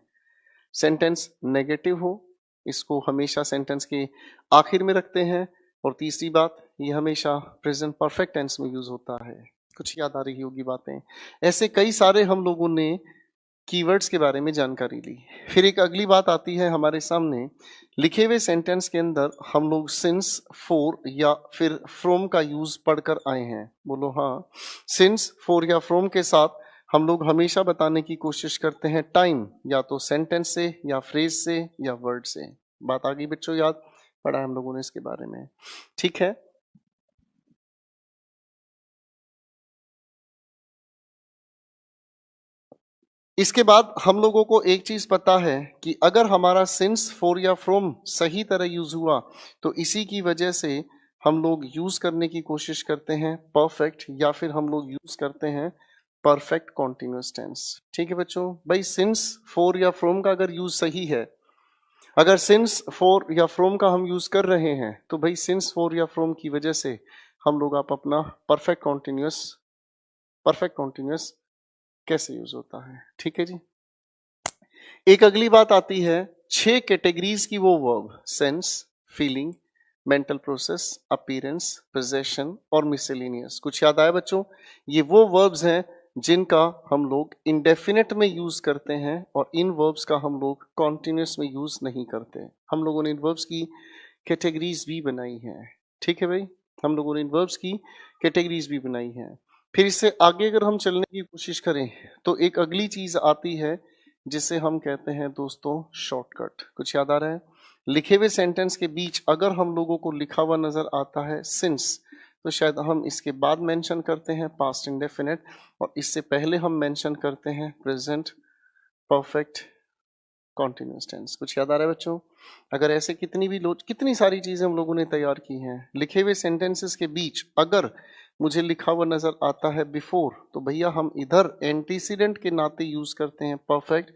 सेंटेंस नेगेटिव हो, इसको हमेशा सेंटेंस के आखिर में रखते हैं। और तीसरी बात, ये हमेशा प्रेजेंट परफेक्ट टेंस में यूज होता है। कुछ याद आ रही होगी बातें। ऐसे कई सारे हम लोगों ने कीवर्ड्स के बारे में जानकारी ली। फिर एक अगली बात आती है हमारे सामने, लिखे हुए सेंटेंस के अंदर हम लोग सिंस, फॉर या फिर फ्रॉम का यूज पढ़कर आए हैं। बोलो हाँ। सिंस, फॉर या फ्रॉम के साथ हम लोग हमेशा बताने की कोशिश करते हैं टाइम, या तो सेंटेंस से या फ्रेज से या वर्ड से। बात आ गई बच्चों, याद? पढ़ा है हम लोगों ने इसके बारे में। ठीक है। इसके बाद हम लोगों को एक चीज पता है कि अगर हमारा सिंस, फॉर या फ्रॉम सही तरह यूज हुआ, तो इसी की वजह से हम लोग यूज करने की कोशिश करते हैं परफेक्ट, या फिर हम लोग यूज करते हैं परफेक्ट कॉन्टिन्यूअस टेंस। ठीक है बच्चों, भाई सिंस, फॉर या फ्रॉम का अगर यूज सही है, अगर सिंस, फॉर या फ्रॉम का हम यूज कर रहे हैं, तो भाई सिंस, फॉर या फ्रॉम की वजह से हम लोग आप अपना परफेक्ट कॉन्टिन्यूअस कैसे यूज होता है। ठीक है जी। एक अगली बात आती है, 6 कैटेगरीज की वो verb, sense, feeling, mental process, appearance, possession और मिसलेनियस। कुछ याद आया बच्चों? ये वो वर्ब्स हैं जिनका हम लोग इंडेफिनिट में यूज करते हैं, और इन वर्ब्स का हम लोग कॉन्टिन्यूस में यूज नहीं करते। हम लोगों ने इन वर्ब्स की कैटेगरीज भी बनाई है। ठीक है भाई, हम लोगों ने इन वर्ब्स की कैटेगरीज भी बनाई है। फिर इससे आगे अगर हम चलने की कोशिश करें, तो एक अगली चीज आती है जिसे हम कहते हैं दोस्तों शॉर्टकट। कुछ याद आ रहा है? लिखे हुए सेंटेंस के बीच अगर हम लोगों को लिखा हुआ नजर आता है सिंस, तो शायद हम इसके बाद मेंशन करते हैं पास्ट इंडेफिनिट, और इससे पहले हम मेंशन करते हैं प्रेजेंट परफेक्ट कॉन्टिन्यूअस टेंस। कुछ याद आ रहा है बच्चों? अगर ऐसे कितनी सारी चीजें हम लोगों ने तैयार की हैं। लिखे हुए सेंटेंसेस के बीच अगर मुझे लिखा हुआ नजर आता है बिफोर, तो भैया हम इधर एंटीसीडेंट के नाते यूज करते हैं परफेक्ट,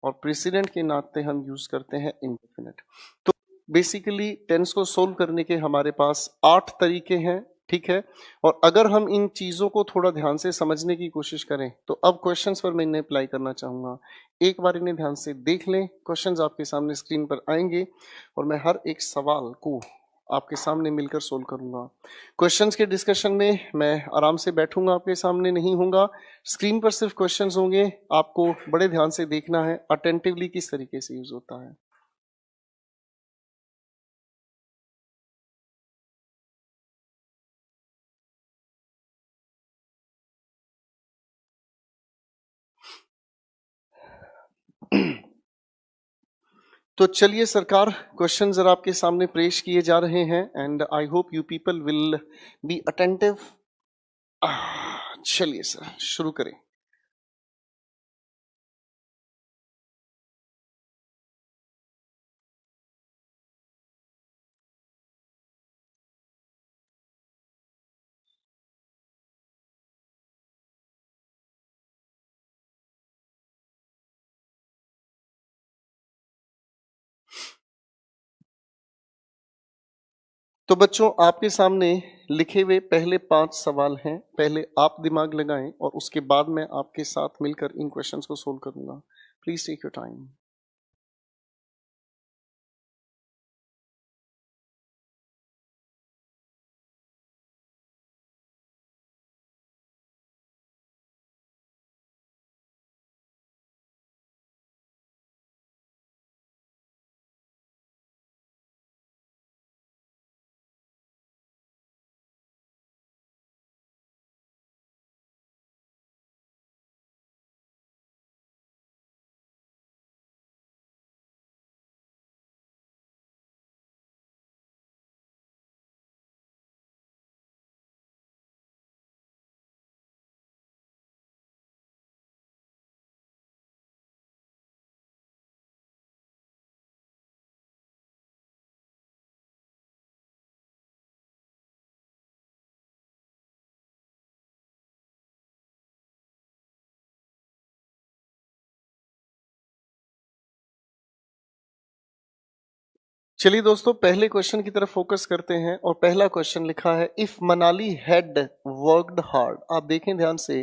और प्रेसिडेंट के नाते हम यूज करते हैं इंडेफिनिट। तो बेसिकली टेंस को सोल्व करने के हमारे पास 8 तरीके हैं। ठीक है। और अगर हम इन चीजों को थोड़ा ध्यान से समझने की कोशिश करें, तो अब क्वेश्चंस पर मैं इन्हें अप्लाई करना चाहूंगा। एक बार इन्हें ध्यान से देख लें। क्वेश्चंस आपके सामने स्क्रीन पर आएंगे, और मैं हर एक सवाल को आपके सामने मिलकर सोल्व करूंगा। क्वेश्चंस के डिस्कशन में मैं आराम से बैठूंगा, आपके सामने नहीं होऊंगा। स्क्रीन पर सिर्फ क्वेश्चंस होंगे, आपको बड़े ध्यान से देखना है अटेंटिवली किस तरीके से यूज होता है। तो चलिए सरकार, क्वेश्चन जरा आपके सामने पेश किए जा रहे हैं, and I hope you people will be attentive. चलिए सर, शुरू करें। तो बच्चों, आपके सामने लिखे हुए पहले 5 सवाल हैं। पहले आप दिमाग लगाएं, और उसके बाद मैं आपके साथ मिलकर इन क्वेश्चंस को सोल्व करूंगा। Please take your time. चलिए दोस्तों, पहले क्वेश्चन की तरफ फोकस करते हैं और पहला क्वेश्चन लिखा है if Manali had worked hard. आप देखें ध्यान से,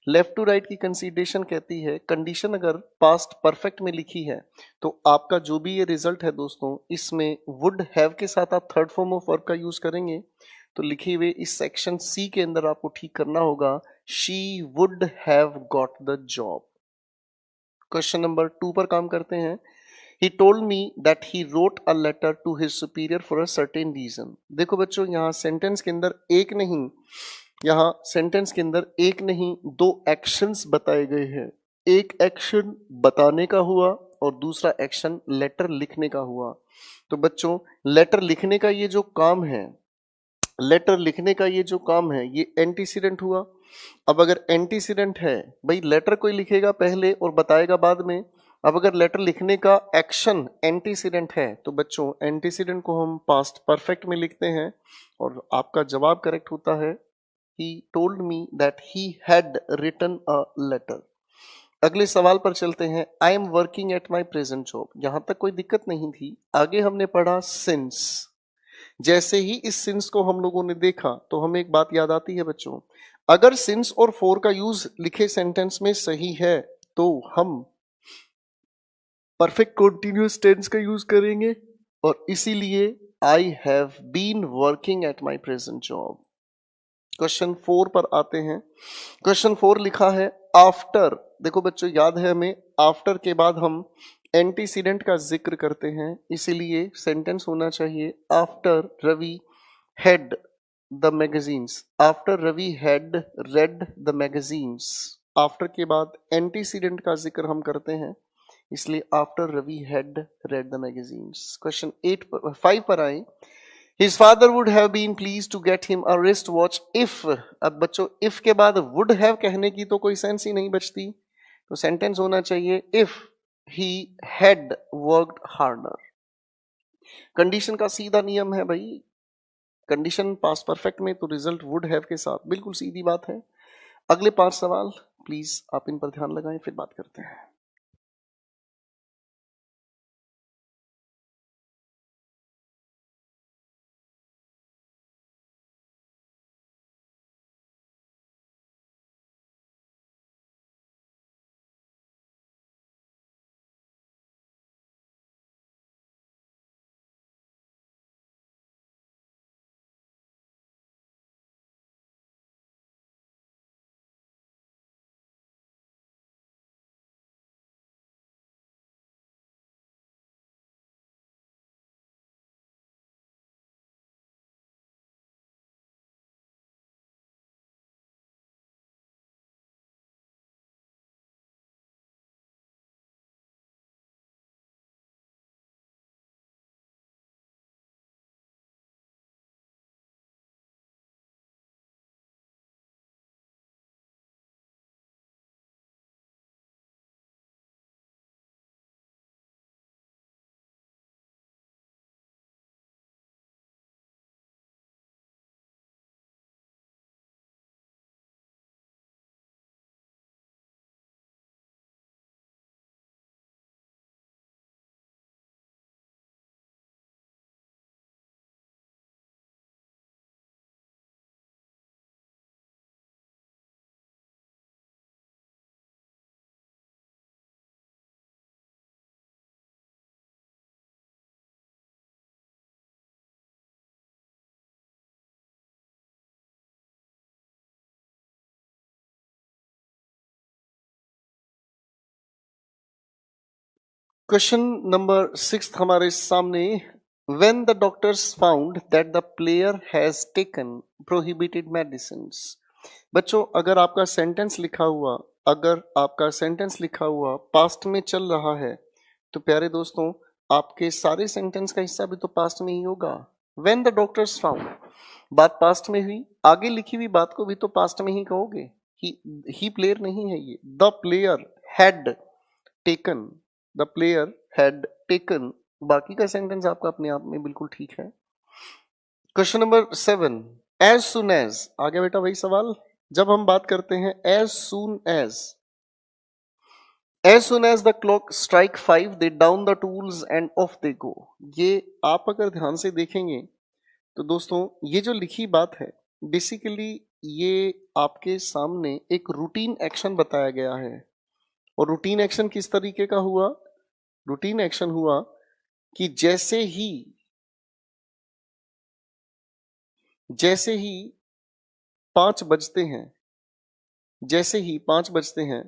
लेफ्ट टू राइट की कंसीडरेशन कहती है कंडीशन अगर पास्ट परफेक्ट में लिखी है तो आपका जो भी ये रिजल्ट है दोस्तों, इसमें वुड हैव के साथ आप थर्ड फॉर्म ऑफ वर्ब का यूज करेंगे। तो लिखे हुए इस सेक्शन सी के अंदर आपको ठीक करना होगा, she would have got the job. Question number 2 पर काम करते हैं। He told me that he wrote a letter to his superior for a certain reason। देखो बच्चों, यहाँ सेंटेंस के अंदर एक नहीं, यहाँ सेंटेंस के अंदर एक नहीं दो एक्शंस बताए गए हैं। एक एक्शन बताने का हुआ और दूसरा एक्शन लेटर लिखने का हुआ। तो बच्चों, लेटर लिखने का ये जो काम है, लेटर लिखने का ये जो काम है, ये एंटीसीडेंट हुआ। अब अगर एंटीसीडेंट है, भाई लेटर कोई लिखेगा पहले और बताएगा बाद में। अब अगर लेटर लिखने का एक्शन एंटीसीडेंट है तो बच्चों एंटीसीडेंट को हम पास्ट परफेक्ट में लिखते हैं और आपका जवाब करेक्ट होता है, he told me that he had written a letter। अगले सवाल पर चलते हैं। I am working at my present job. यहां तक कोई दिक्कत नहीं थी। आगे हमने पढ़ा सिंस। जैसे ही इस सिंस को हम लोगों ने देखा तो हमें एक बात याद आती है बच्चों, अगर सिंस और फॉर का यूज लिखे सेंटेंस में सही है तो हम परफेक्ट कंटीन्यूअस टेंस का यूज करेंगे और इसीलिए I have been working at my present job. Question 4 पर आते हैं। क्वेश्चन 4 लिखा है आफ्टर। देखो बच्चों, याद है हमें आफ्टर के बाद हम एंटीसीडेंट का जिक्र करते हैं, इसीलिए सेंटेंस होना चाहिए after Ravi had the magazines. After Ravi had read the magazines. After के बाद एंटीसीडेंट का जिक्र हम करते हैं, इसलिए after Ravi had read the magazines. Question 5 पर आए। His father would have been pleased to get him a wristwatch if। अब बच्चों, if के बाद would have कहने की तो कोई सेंस ही नहीं बचती, तो सेंटेंस होना चाहिए if he had worked harder। Condition का सीधा नियम है भाई, कंडीशन पास्ट परफेक्ट में तो रिजल्ट वुड हैव के साथ, बिल्कुल सीधी बात है। अगले 5 सवाल प्लीज आप इन पर ध्यान लगाएं, फिर बात करते हैं। क्वेश्चन नंबर 6 हमारे सामने। When the doctors found that the player has taken prohibited medicines। बच्चों, अगर आपका सेंटेंस लिखा हुआ, अगर आपका सेंटेंस लिखा हुआ पास्ट में चल रहा है तो प्यारे दोस्तों आपके सारे सेंटेंस का हिस्सा भी तो पास्ट में ही होगा। When the doctors found, बात पास्ट में हुई, आगे लिखी हुई बात को भी तो पास्ट में ही कहोगे। ही प्लेयर नहीं है ये, the player had taken, the player had taken. बाकी का सेंटेंस आपका अपने आप में बिल्कुल ठीक है। Question number 7, as soon as. आगे बेटा वही सवाल, जब हम बात करते हैं as soon as, as soon as the clock strike 5 they down the tools and off they go. ये आप अगर ध्यान से देखेंगे तो दोस्तों ये जो लिखी बात है बेसिकली ये आपके सामने एक रूटीन एक्शन बताया गया है। और रूटीन एक्शन किस तरीके का हुआ? रूटीन एक्शन हुआ कि जैसे ही 5 बजते हैं, जैसे ही 5 बजते हैं,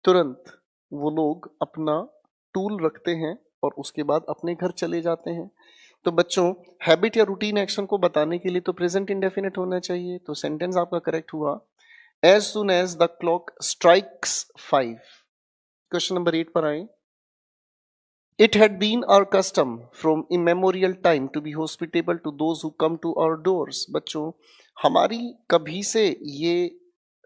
तुरंत वो लोग अपना टूल रखते हैं और उसके बाद अपने घर चले जाते हैं। तो बच्चों हैबिट या रूटीन एक्शन को बताने के लिए तो प्रेजेंट इंडेफिनिट होना चाहिए। तो सेंटेंस आपका करेक्ट हुआ as soon as the clock strikes 5। Question number 8 पर आए। It had been our custom from immemorial time to be hospitable to those who come to our doors। बच्चों हमारी कभी से ये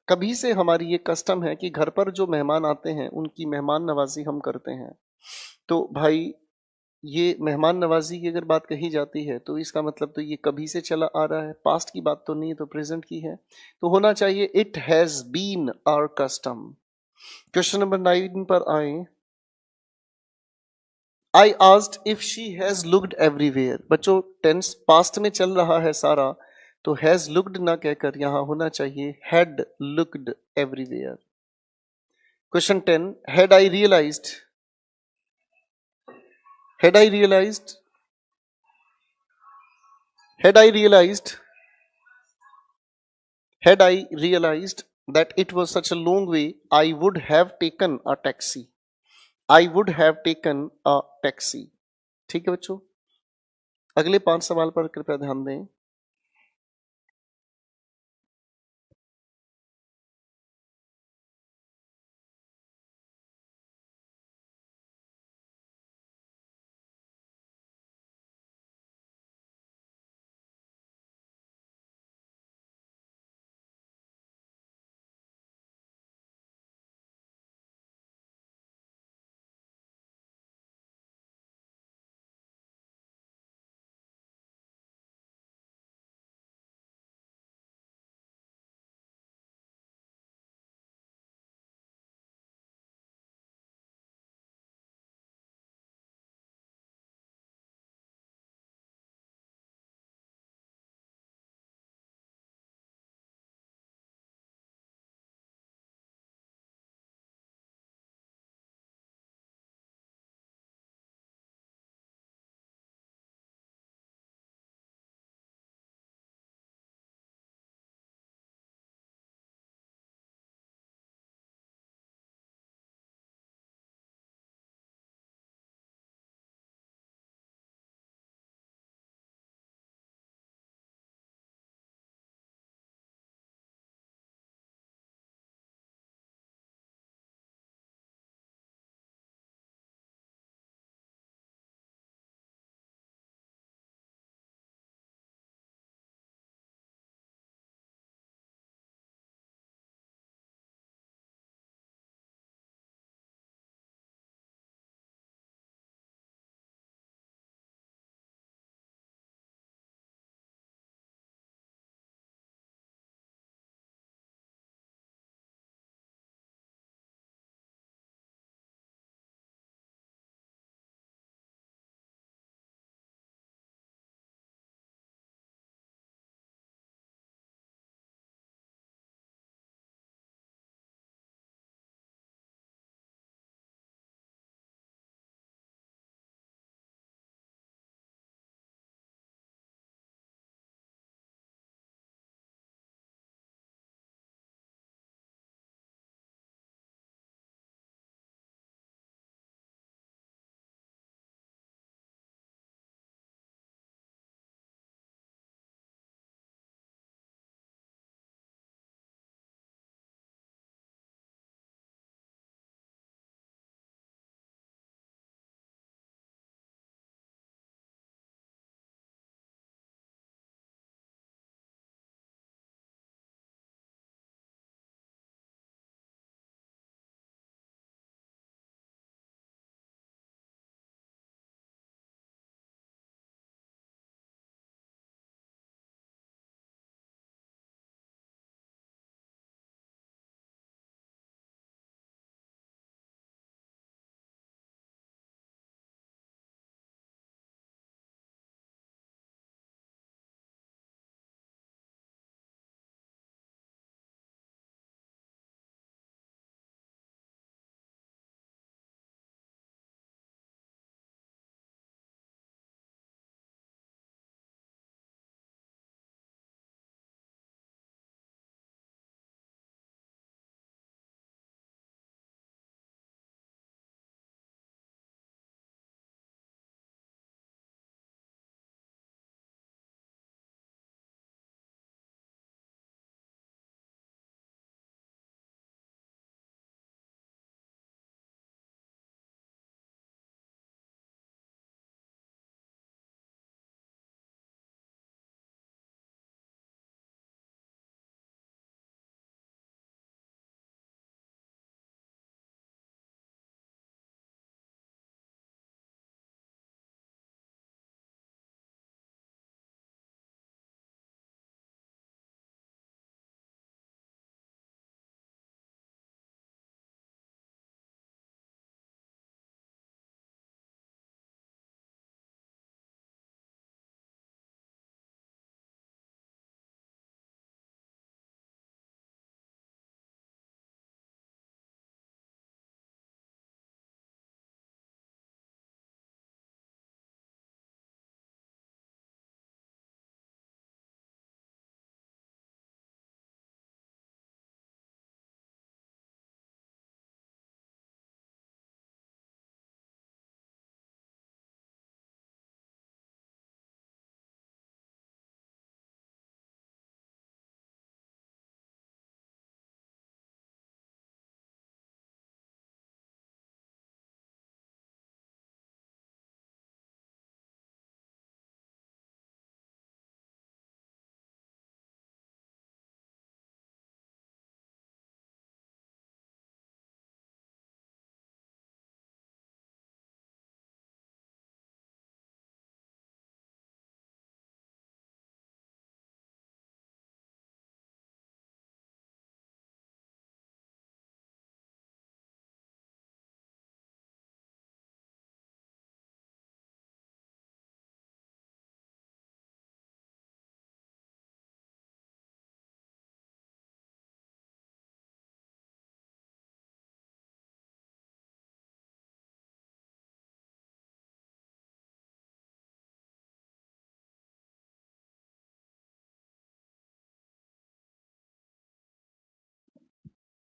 कभी से हमारी ये कस्टम है कि घर पर जो मेहमान आते हैं उनकी मेहमान नवाजी हम करते हैं। तो भाई ये मेहमान नवाजी की अगर बात कही जाती है तो इसका मतलब तो ये कभी से चला आ रहा है, पास्ट की बात तो नहीं है, तो प्रेजेंट की है। तो होना चाहिए it has been our custom. Question number 9 पर आए। I asked if she has looked everywhere. बच्चों टेंस पास्ट में चल रहा है सारा, तो हैज लुक्ड ना कहकर यहां होना चाहिए had looked everywhere. Question 10 had I realised, had I realised, had I realised, had I realised that it was such a long way I would have taken a taxi. I would have taken a taxi. ठीक है बच्चों, अगले 5 सवाल पर कृपया ध्यान दें।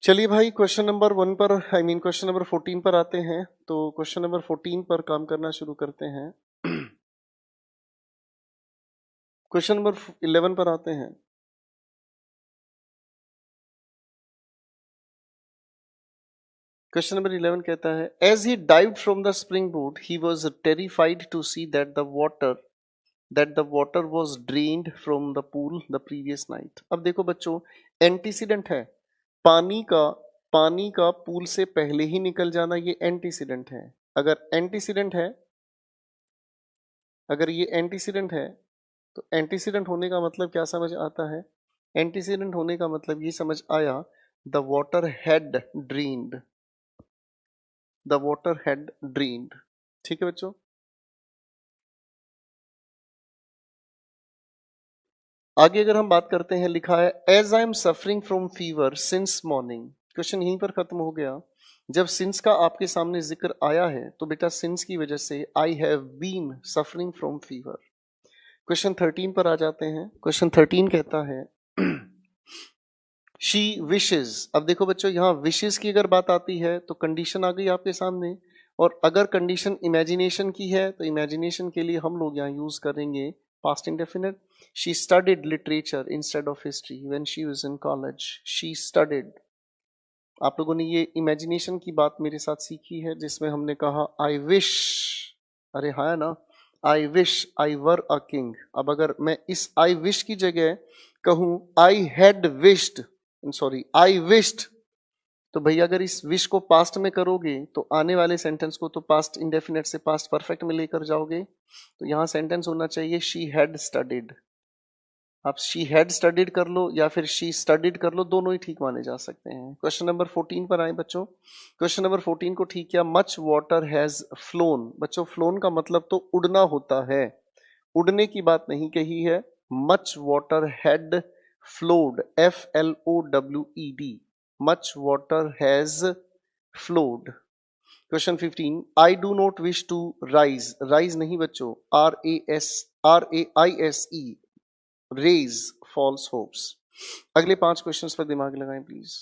चलिए भाई क्वेश्चन नंबर 1 पर क्वेश्चन नंबर 14 पर आते हैं। तो क्वेश्चन नंबर 14 पर काम करना शुरू करते हैं। क्वेश्चन नंबर 11 पर आते हैं। क्वेश्चन नंबर 11 कहता है, as he dived from the spring board he was terrified to see that the water was drained from the pool the previous night. अब देखो बच्चों, एंटीसीडेंट है। पानी का पानी का पूल से पहले ही निकल जाना, ये एंटीसीडेंट है। अगर एंटीसीडेंट है अगर ये एंटीसीडेंट है तो एंटीसीडेंट होने का मतलब क्या समझ आता है? एंटीसीडेंट होने का मतलब ये समझ आया, the water had drained the water had drained. ठीक है बच्चों। आगे अगर हम बात करते हैं, लिखा है as I am suffering from fever since morning. Question यहीं पर खत्म हो गया। जब सिंस का आपके सामने जिक्र आया है तो बेटा सिंस की वजह से I have been suffering from fever. Question 13 पर आ जाते हैं। क्वेश्चन 13 कहता है शी विशेज। अब देखो बच्चों, यहां विशेज की अगर बात आती है तो कंडीशन आ गई आपके सामने, और अगर कंडीशन इमेजिनेशन की है तो इमेजिनेशन के लिए हम लोग यहाँ यूज करेंगे past indefinite. She studied literature instead of history when she was in college. She studied. आप लोगों ने ये इमेजिनेशन की बात मेरे साथ सीखी है, जिसमें हमने कहा आई विश। अरे हाँ ना, I wish I were a king. अब अगर मैं इस आई विश की जगह कहूं I had wished, sorry I wished, तो भैया अगर इस विश को पास्ट में करोगे तो आने वाले सेंटेंस को तो पास्ट इंडेफिनिट से पास्ट परफेक्ट में लेकर जाओगे। तो यहां सेंटेंस होना चाहिए शी हैड स्टडीड। आप शी हैड स्टडीड कर लो या फिर शी स्टडीड कर लो, दोनों ही ठीक माने जा सकते हैं। क्वेश्चन नंबर 14 पर आए बच्चों। क्वेश्चन नंबर 14 को ठीक किया, मच वाटर हैज फ्लोन। बच्चों फ्लोन का मतलब तो उड़ना होता है, उड़ने की बात नहीं कही है। Much water had flowed, FLOWED, much water has flowed. Question 15, I do not wish to rise. Rise नहीं बच्चों, RAISE, रेज फॉल्स होप्स। अगले 5 क्वेश्चंस पर दिमाग लगाएं please.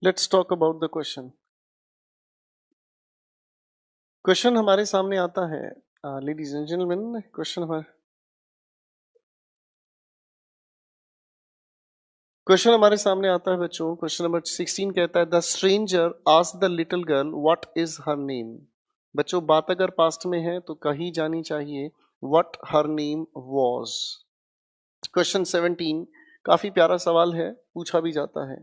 Let's talk about the question. Question हमारे सामने आता है, लेडीज एंड जेंटलमैन, क्वेश्चन हमारे सामने आता है बच्चों। क्वेश्चन नंबर 16 कहता है the stranger asked the little girl what is her name. बच्चों, बात अगर पास्ट में है तो कही जानी चाहिए what her name was. Question 17 काफी प्यारा सवाल है, पूछा भी जाता है।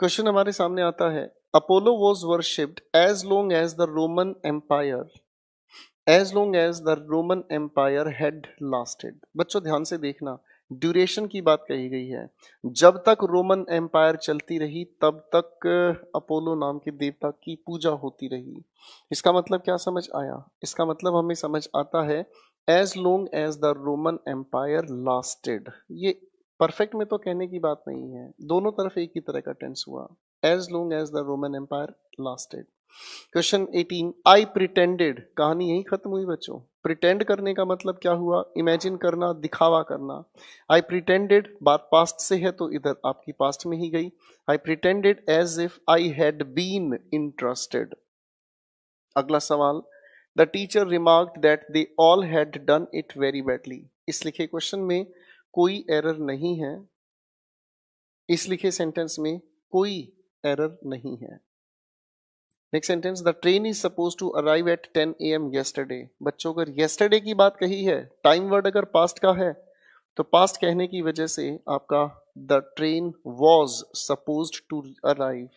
क्वेश्चन हमारे सामने आता है Apollo was worshipped as long as the Roman empire had lasted. बच्चों ध्यान से देखना, ड्यूरेशन की बात कही गई है। जब तक रोमन एम्पायर चलती रही तब तक अपोलो नाम के देवता की पूजा होती रही। इसका मतलब क्या समझ आया? इसका मतलब हमें समझ आता है as long as the Roman empire lasted. ये परफेक्ट में तो कहने की बात नहीं है, दोनों तरफ एक ही तरह का टेंस हुआ, as long as the Roman empire lasted. Question 18 I pretended, कहानी यही खत्म हुई बच्चों। प्रिटेंड करने का मतलब क्या हुआ? इमेजिन करना, दिखावा करना। आई प्रिटेंडेड बात पास्ट से है तो इधर आपकी पास्ट में ही गई। I pretended as if I had been interested. अगला सवाल, the teacher remarked that they all had done it very badly. इस लिखे क्वेश्चन में कोई एरर नहीं है, इस लिखे सेंटेंस में कोई एरर नहीं है। Next sentence, the train is suppose to arrive at 10 AM yesterday। बच्चों, अगर yesterday की बात कही है, टाइम वर्ड अगर पास्ट का है तो पास्ट कहने की वजह से आपका the train was supposed to arrive.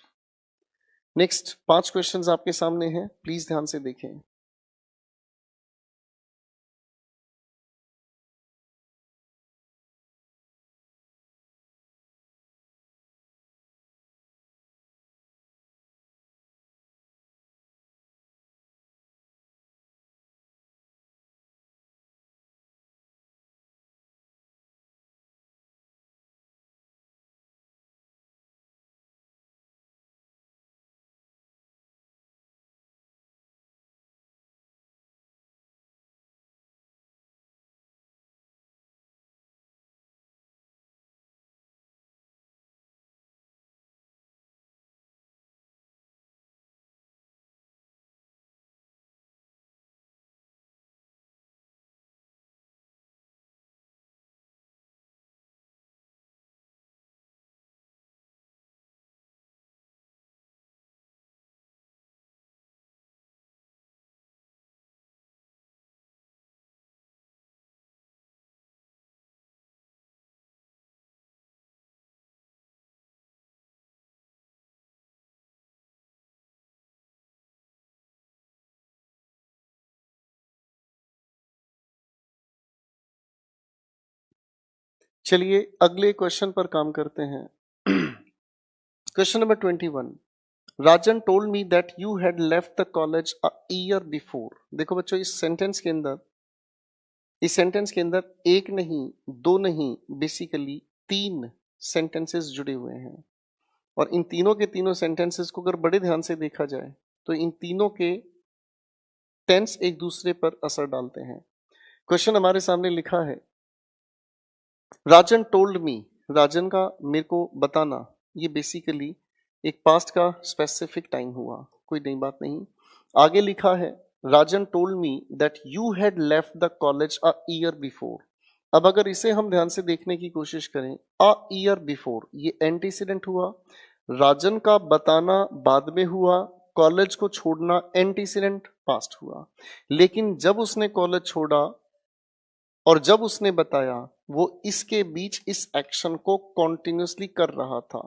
Next 5 questions आपके सामने हैं, प्लीज ध्यान से देखें। चलिए अगले क्वेश्चन पर काम करते हैं। Question number 21, Rajan told me that you had left the college a year before. देखो बच्चों, इस सेंटेंस के अंदर एक नहीं, दो नहीं, बेसिकली 3 सेंटेंसेस जुड़े हुए हैं। और इन तीनों के तीनों सेंटेंसेस को अगर बड़े ध्यान से देखा जाए तो इन तीनों के टेंस एक दूसरे पर असर डालते हैं। क्वेश्चन हमारे सामने लिखा है राजन टोल्ड मी, राजन का मेरे को बताना, ये बेसिकली एक पास्ट का स्पेसिफिक टाइम हुआ, कोई नई बात नहीं। आगे लिखा है Rajan told me that you had left the college a year before. अब अगर इसे हम ध्यान से देखने की कोशिश करें, अ ईयर बिफोर ये एंटीसीडेंट हुआ, राजन का बताना बाद में हुआ, कॉलेज को छोड़ना एंटीसीडेंट पास्ट हुआ। लेकिन जब उसने कॉलेज छोड़ा और जब उसने बताया, वो इसके बीच इस एक्शन को कॉन्टिन्यूसली कर रहा था।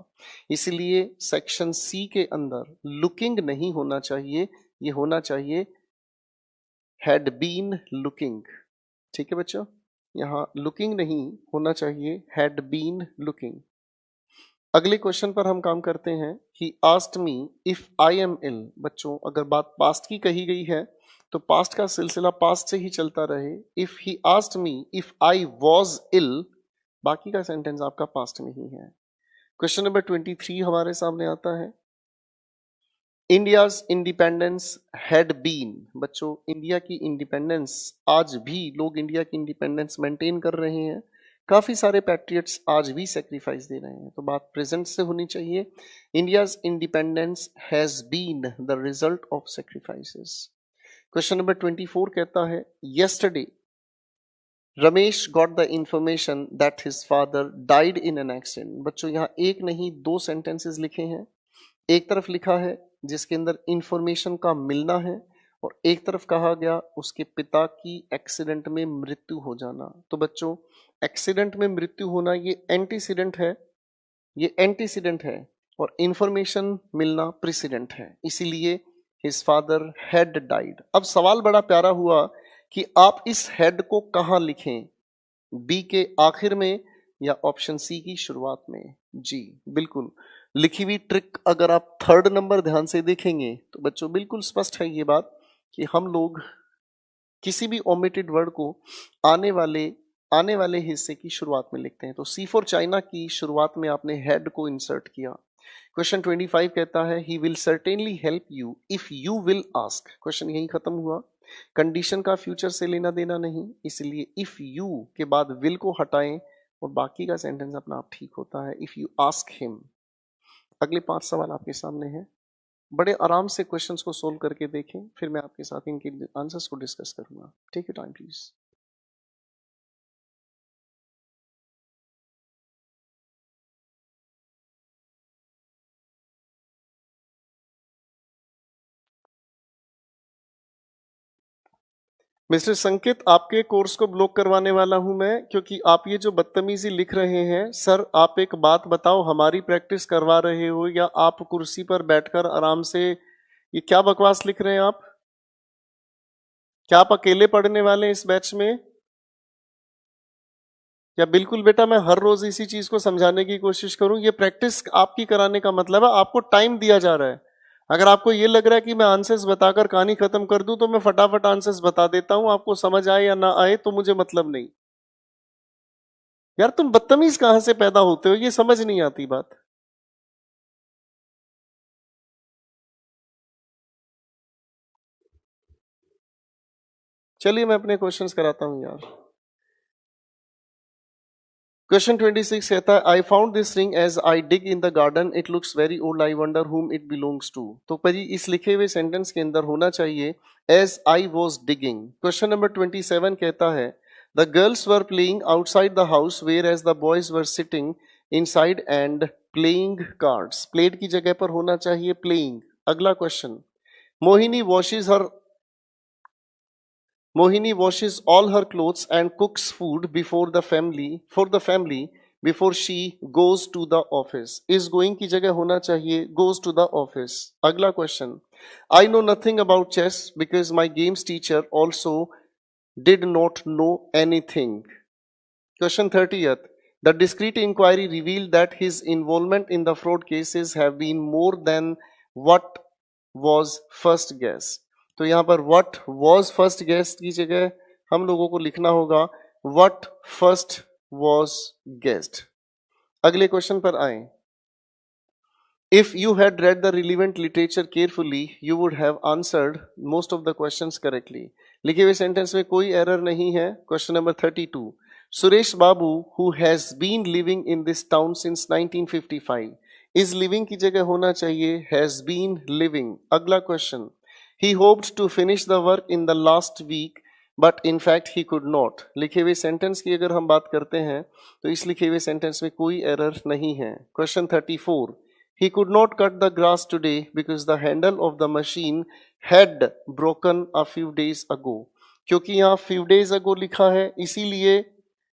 इसलिए सेक्शन सी के अंदर लुकिंग नहीं होना चाहिए, ये होना चाहिए हैड बीन लुकिंग। ठीक है बच्चों, यहाँ लुकिंग नहीं होना चाहिए, हैड बीन लुकिंग। अगले क्वेश्चन पर हम काम करते हैं। He asked me if I am ill. बच्चों, अगर बात पास्ट की कही गई है तो पास्ट का सिलसिला पास्ट से ही चलता रहे। If he asked me if I was ill, बाकी का सेंटेंस आपका पास्ट में ही है। क्वेश्चन नंबर 23 हमारे सामने आता है। इंडियाज इंडिपेंडेंस हैड बीन, बच्चों इंडिया की इंडिपेंडेंस, आज भी लोग इंडिया की इंडिपेंडेंस मेंटेन कर रहे हैं, काफी सारे पैट्रियट्स आज भी सेक्रीफाइस दे रहे हैं, तो बात प्रेजेंट से होनी चाहिए। India's independence has been the result of sacrifices. Question number 24 कहता है yesterday Ramesh got the information that his father died in an accident. बच्चों यहाँ एक नहीं दो सेंटेंसेस लिखे हैं, एक तरफ लिखा है जिसके अंदर इंफॉर्मेशन का मिलना है और एक तरफ कहा गया उसके पिता की एक्सीडेंट में मृत्यु हो जाना। तो बच्चों एक्सीडेंट में मृत्यु होना ये एंटीसीडेंट है, ये एंटीसीडेंट है और इंफॉर्मेशन मिलना प्रेसिडेंट है, इसीलिए हिज फादर हैड डाइड। अब सवाल बड़ा प्यारा हुआ कि आप इस हेड को कहां लिखें, बी के आखिर में या ऑप्शन सी की शुरुआत में। जी बिल्कुल, लिखी हुई ट्रिक अगर आप थर्ड नंबर ध्यान से देखेंगे तो बच्चों बिल्कुल स्पष्ट है ये बात कि हम लोग किसी भी ओमिटेड वर्ड को आने वाले हिस्से की शुरुआत में लिखते हैं। तो सी फॉर चाइना की शुरुआत में आपने हेड को इंसर्ट किया। क्वेश्चन 25 कहता है he will certainly help you if you will ask. Question यही खत्म हुआ, कंडीशन का फ्यूचर से लेना देना नहीं, इसलिए इफ यू के बाद विल को हटाएं और बाकी का सेंटेंस अपना आप ठीक होता है, इफ यू आस्क हिम। अगले 5 सवाल आपके सामने हैं, बड़े आराम से क्वेश्चंस को सोल्व करके देखें, फिर मैं आपके साथ इनके आंसर्स को डिस्कस करूंगा। Take your time please. Mister Sanket, आपके कोर्स को ब्लॉक करवाने वाला हूं मैं, क्योंकि आप ये जो बदतमीजी लिख रहे हैं। सर आप एक बात बताओ, हमारी प्रैक्टिस करवा रहे हो या आप कुर्सी पर बैठकर आराम से ये क्या बकवास लिख रहे हैं आप? क्या आप अकेले पढ़ने वाले हैं इस बैच में, या बिल्कुल बेटा मैं हर रोज इसी चीज को समझाने की कोशिश करूं? ये प्रैक्टिस आपकी कराने का मतलब है, आपको टाइम दिया जा रहा है। अगर आपको ये लग रहा है कि मैं आंसर्स बताकर कहानी खत्म कर दूं तो मैं फटाफट आंसर्स बता देता हूं, आपको समझ आए या ना आए तो मुझे मतलब नहीं। यार तुम बदतमीज कहां से पैदा होते हो, ये समझ नहीं आती बात। चलिए मैं अपने क्वेश्चंस कराता हूं यार। क्वेश्चन 26 कहता है I found this ring as I dig in the garden, it looks very old, I wonder whom it belongs to. तो भाई इस लिखे हुए सेंटेंस के अंदर होना चाहिए as I was digging. Question number 27 कहता है the girls were playing outside the house where as the boys were sitting inside and playing cards. Played की जगह पर होना चाहिए प्लेइंग। अगला question, Mohini washes her Mohini washes all her clothes and cooks food for the family before she goes to the office. Is going की जगह होना चाहिए goes to the office. अगला question, I know nothing about chess because my games teacher also did not know anything. Question 30th, the discreet inquiry revealed that his involvement in the fraud cases have been more than what was first guessed. तो यहां पर what was first guessed की जगह हम लोगों को लिखना होगा what first was guessed. अगले क्वेश्चन पर आए, if you had read the relevant literature carefully you would have answered most of the questions correctly. लिखे हुए सेंटेंस में कोई एरर नहीं है। Question number 32, Suresh Babu who has been living in this town since 1955, is living की जगह होना चाहिए has been living. अगला question, he hoped to finish the work in the last week but in fact he could not. लिखे हुए sentence की अगर हम बात करते हैं तो इस लिखे हुए सेंटेंस में कोई एरर नहीं है। Question 34, he could not cut the grass today because the handle of the machine had broken a few days ago. क्योंकि यहाँ few days ago लिखा है इसीलिए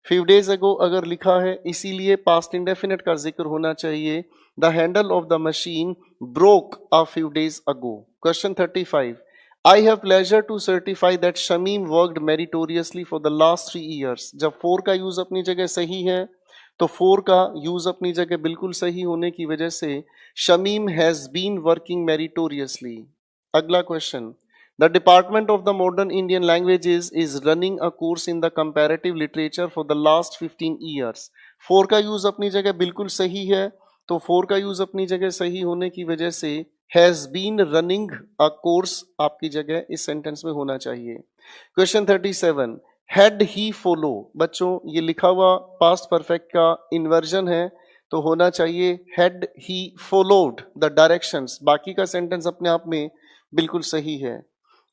few days ago अगर लिखा है इसीलिए past indefinite का जिक्र होना चाहिए। The handle of the machine broke a few days ago. Question 35, I have pleasure to certify that Shamim worked meritoriously for the last 3 years. जब for का यूज अपनी जगह सही है तो for का यूज अपनी जगह बिल्कुल सही होने की वजह से Shamim has been working meritoriously. अगला question, the Department of the Modern Indian Languages is running a course in the comparative literature for the last 15 years. for का यूज अपनी जगह बिल्कुल सही है तो for का यूज अपनी जगह सही होने की वजह से has been running a course आपकी जगह इस सेंटेंस में होना चाहिए। क्वेश्चन 37, हैड ही फॉलो, बच्चों ये लिखा हुआ पास्ट परफेक्ट का इन्वर्जन है तो होना चाहिए had he followed the directions. बाकी का सेंटेंस अपने आप में बिल्कुल सही है।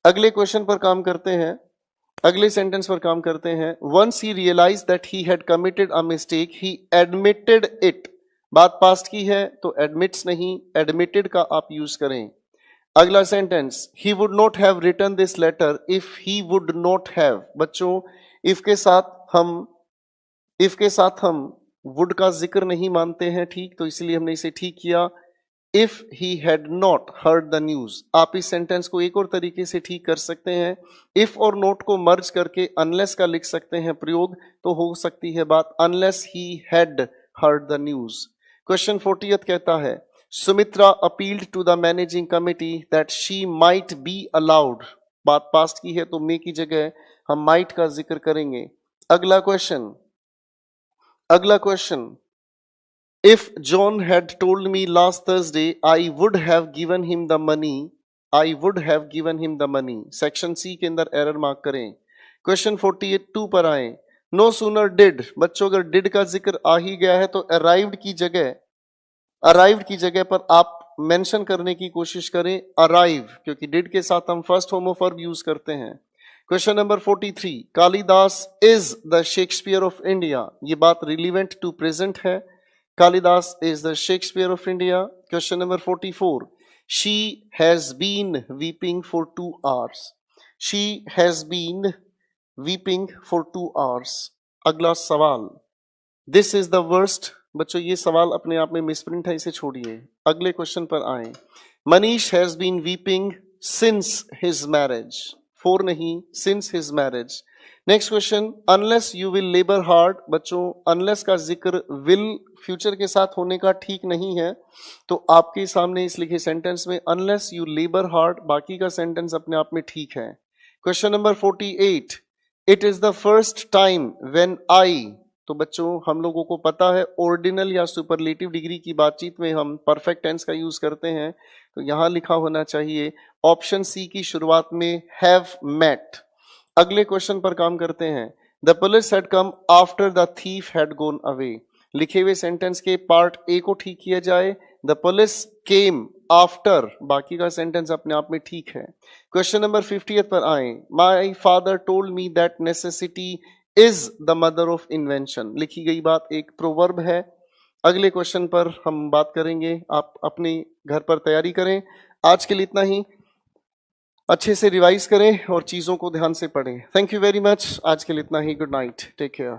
अगले क्वेश्चन पर काम करते हैं, अगले सेंटेंस पर काम करते हैं। Once he realise that he had committed a mistake he admitted it. बात पास्ट की है तो एडमिट्स नहीं, एडमिटेड का आप यूज करें। अगला sentence, he would not have written this letter if he would not have. बच्चों इफ के साथ हम वुड का जिक्र नहीं मानते हैं, ठीक, तो इसलिए हमने इसे ठीक किया। If he had not heard the news, आप इस सेंटेंस को एक और तरीके से ठीक कर सकते हैं। इफ और नोट को मर्ज करके अनलेस का लिख सकते हैं प्रयोग, तो हो सकती है बात unless he had heard the news. Question 40 कहता है, Sumitra appealed to the managing committee that she might be allowed. बात पास्ट की है तो मे की जगह हम माइट का जिक्र करेंगे। अगला question, if John had told me last Thursday, I would have given him the money. Section C के अंदर एरर मार्क करें। क्वेश्चन 42 पर आए। नो सूनर डिड, बच्चों अगर डिड का जिक्र आ ही गया है तो अराइव्ड की जगह पर आप मेंशन करने की कोशिश करें अराइव, क्योंकि डिड के साथ हम फर्स्ट होमो वर्ब यूज करते हैं। Question number 43, Kalidas is the Shakespeare of India. ये बात रिलीवेंट टू प्रेजेंट है, Kalidas is the Shakespeare of India. Question number 44, she has been weeping for 2 hours। She has been weeping for 2 hours। अगला सवाल, this is the worst. बच्चों ये सवाल अपने आप में मिसप्रिंट है, इसे छोड़िए। अगले क्वेश्चन पर आए। Manish has been weeping since his marriage, for नहीं, since his marriage. Next question, unless you will labour hard. बच्चों अनलेस का जिक्र विल फ्यूचर के साथ होने का ठीक नहीं है, तो आपके सामने इस लिखे सेंटेंस में अनलेस यू लेबर हार्ड, बाकी का सेंटेंस अपने आप में ठीक है। Question number 48, it is the first time when I. तो बच्चों हम लोगों को पता है ऑर्डिनल या सुपरलेटिव डिग्री की बातचीत में हम परफेक्ट टेंस का यूज करते हैं, तो यहां लिखा होना चाहिए ऑप्शन सी की शुरुआत में हैव मेट। अगले क्वेश्चन पर काम करते हैं। The police had come after the thief had gone away. लिखे हुए सेंटेंस के पार्ट ए को ठीक किया जाए, द पुलिस केम आफ्टर, बाकी का सेंटेंस अपने आप में ठीक है। क्वेश्चन नंबर 50 पर आए। My father told me that necessity is the mother of invention. लिखी गई बात एक प्रोवर्ब है। अगले क्वेश्चन पर हम बात करेंगे, आप अपने घर पर तैयारी करें। आज के लिए इतना ही, अच्छे से रिवाइज करें और चीज़ों को ध्यान से पढ़ें। थैंक यू वेरी मच, आज के लिए इतना ही। Good night, take care.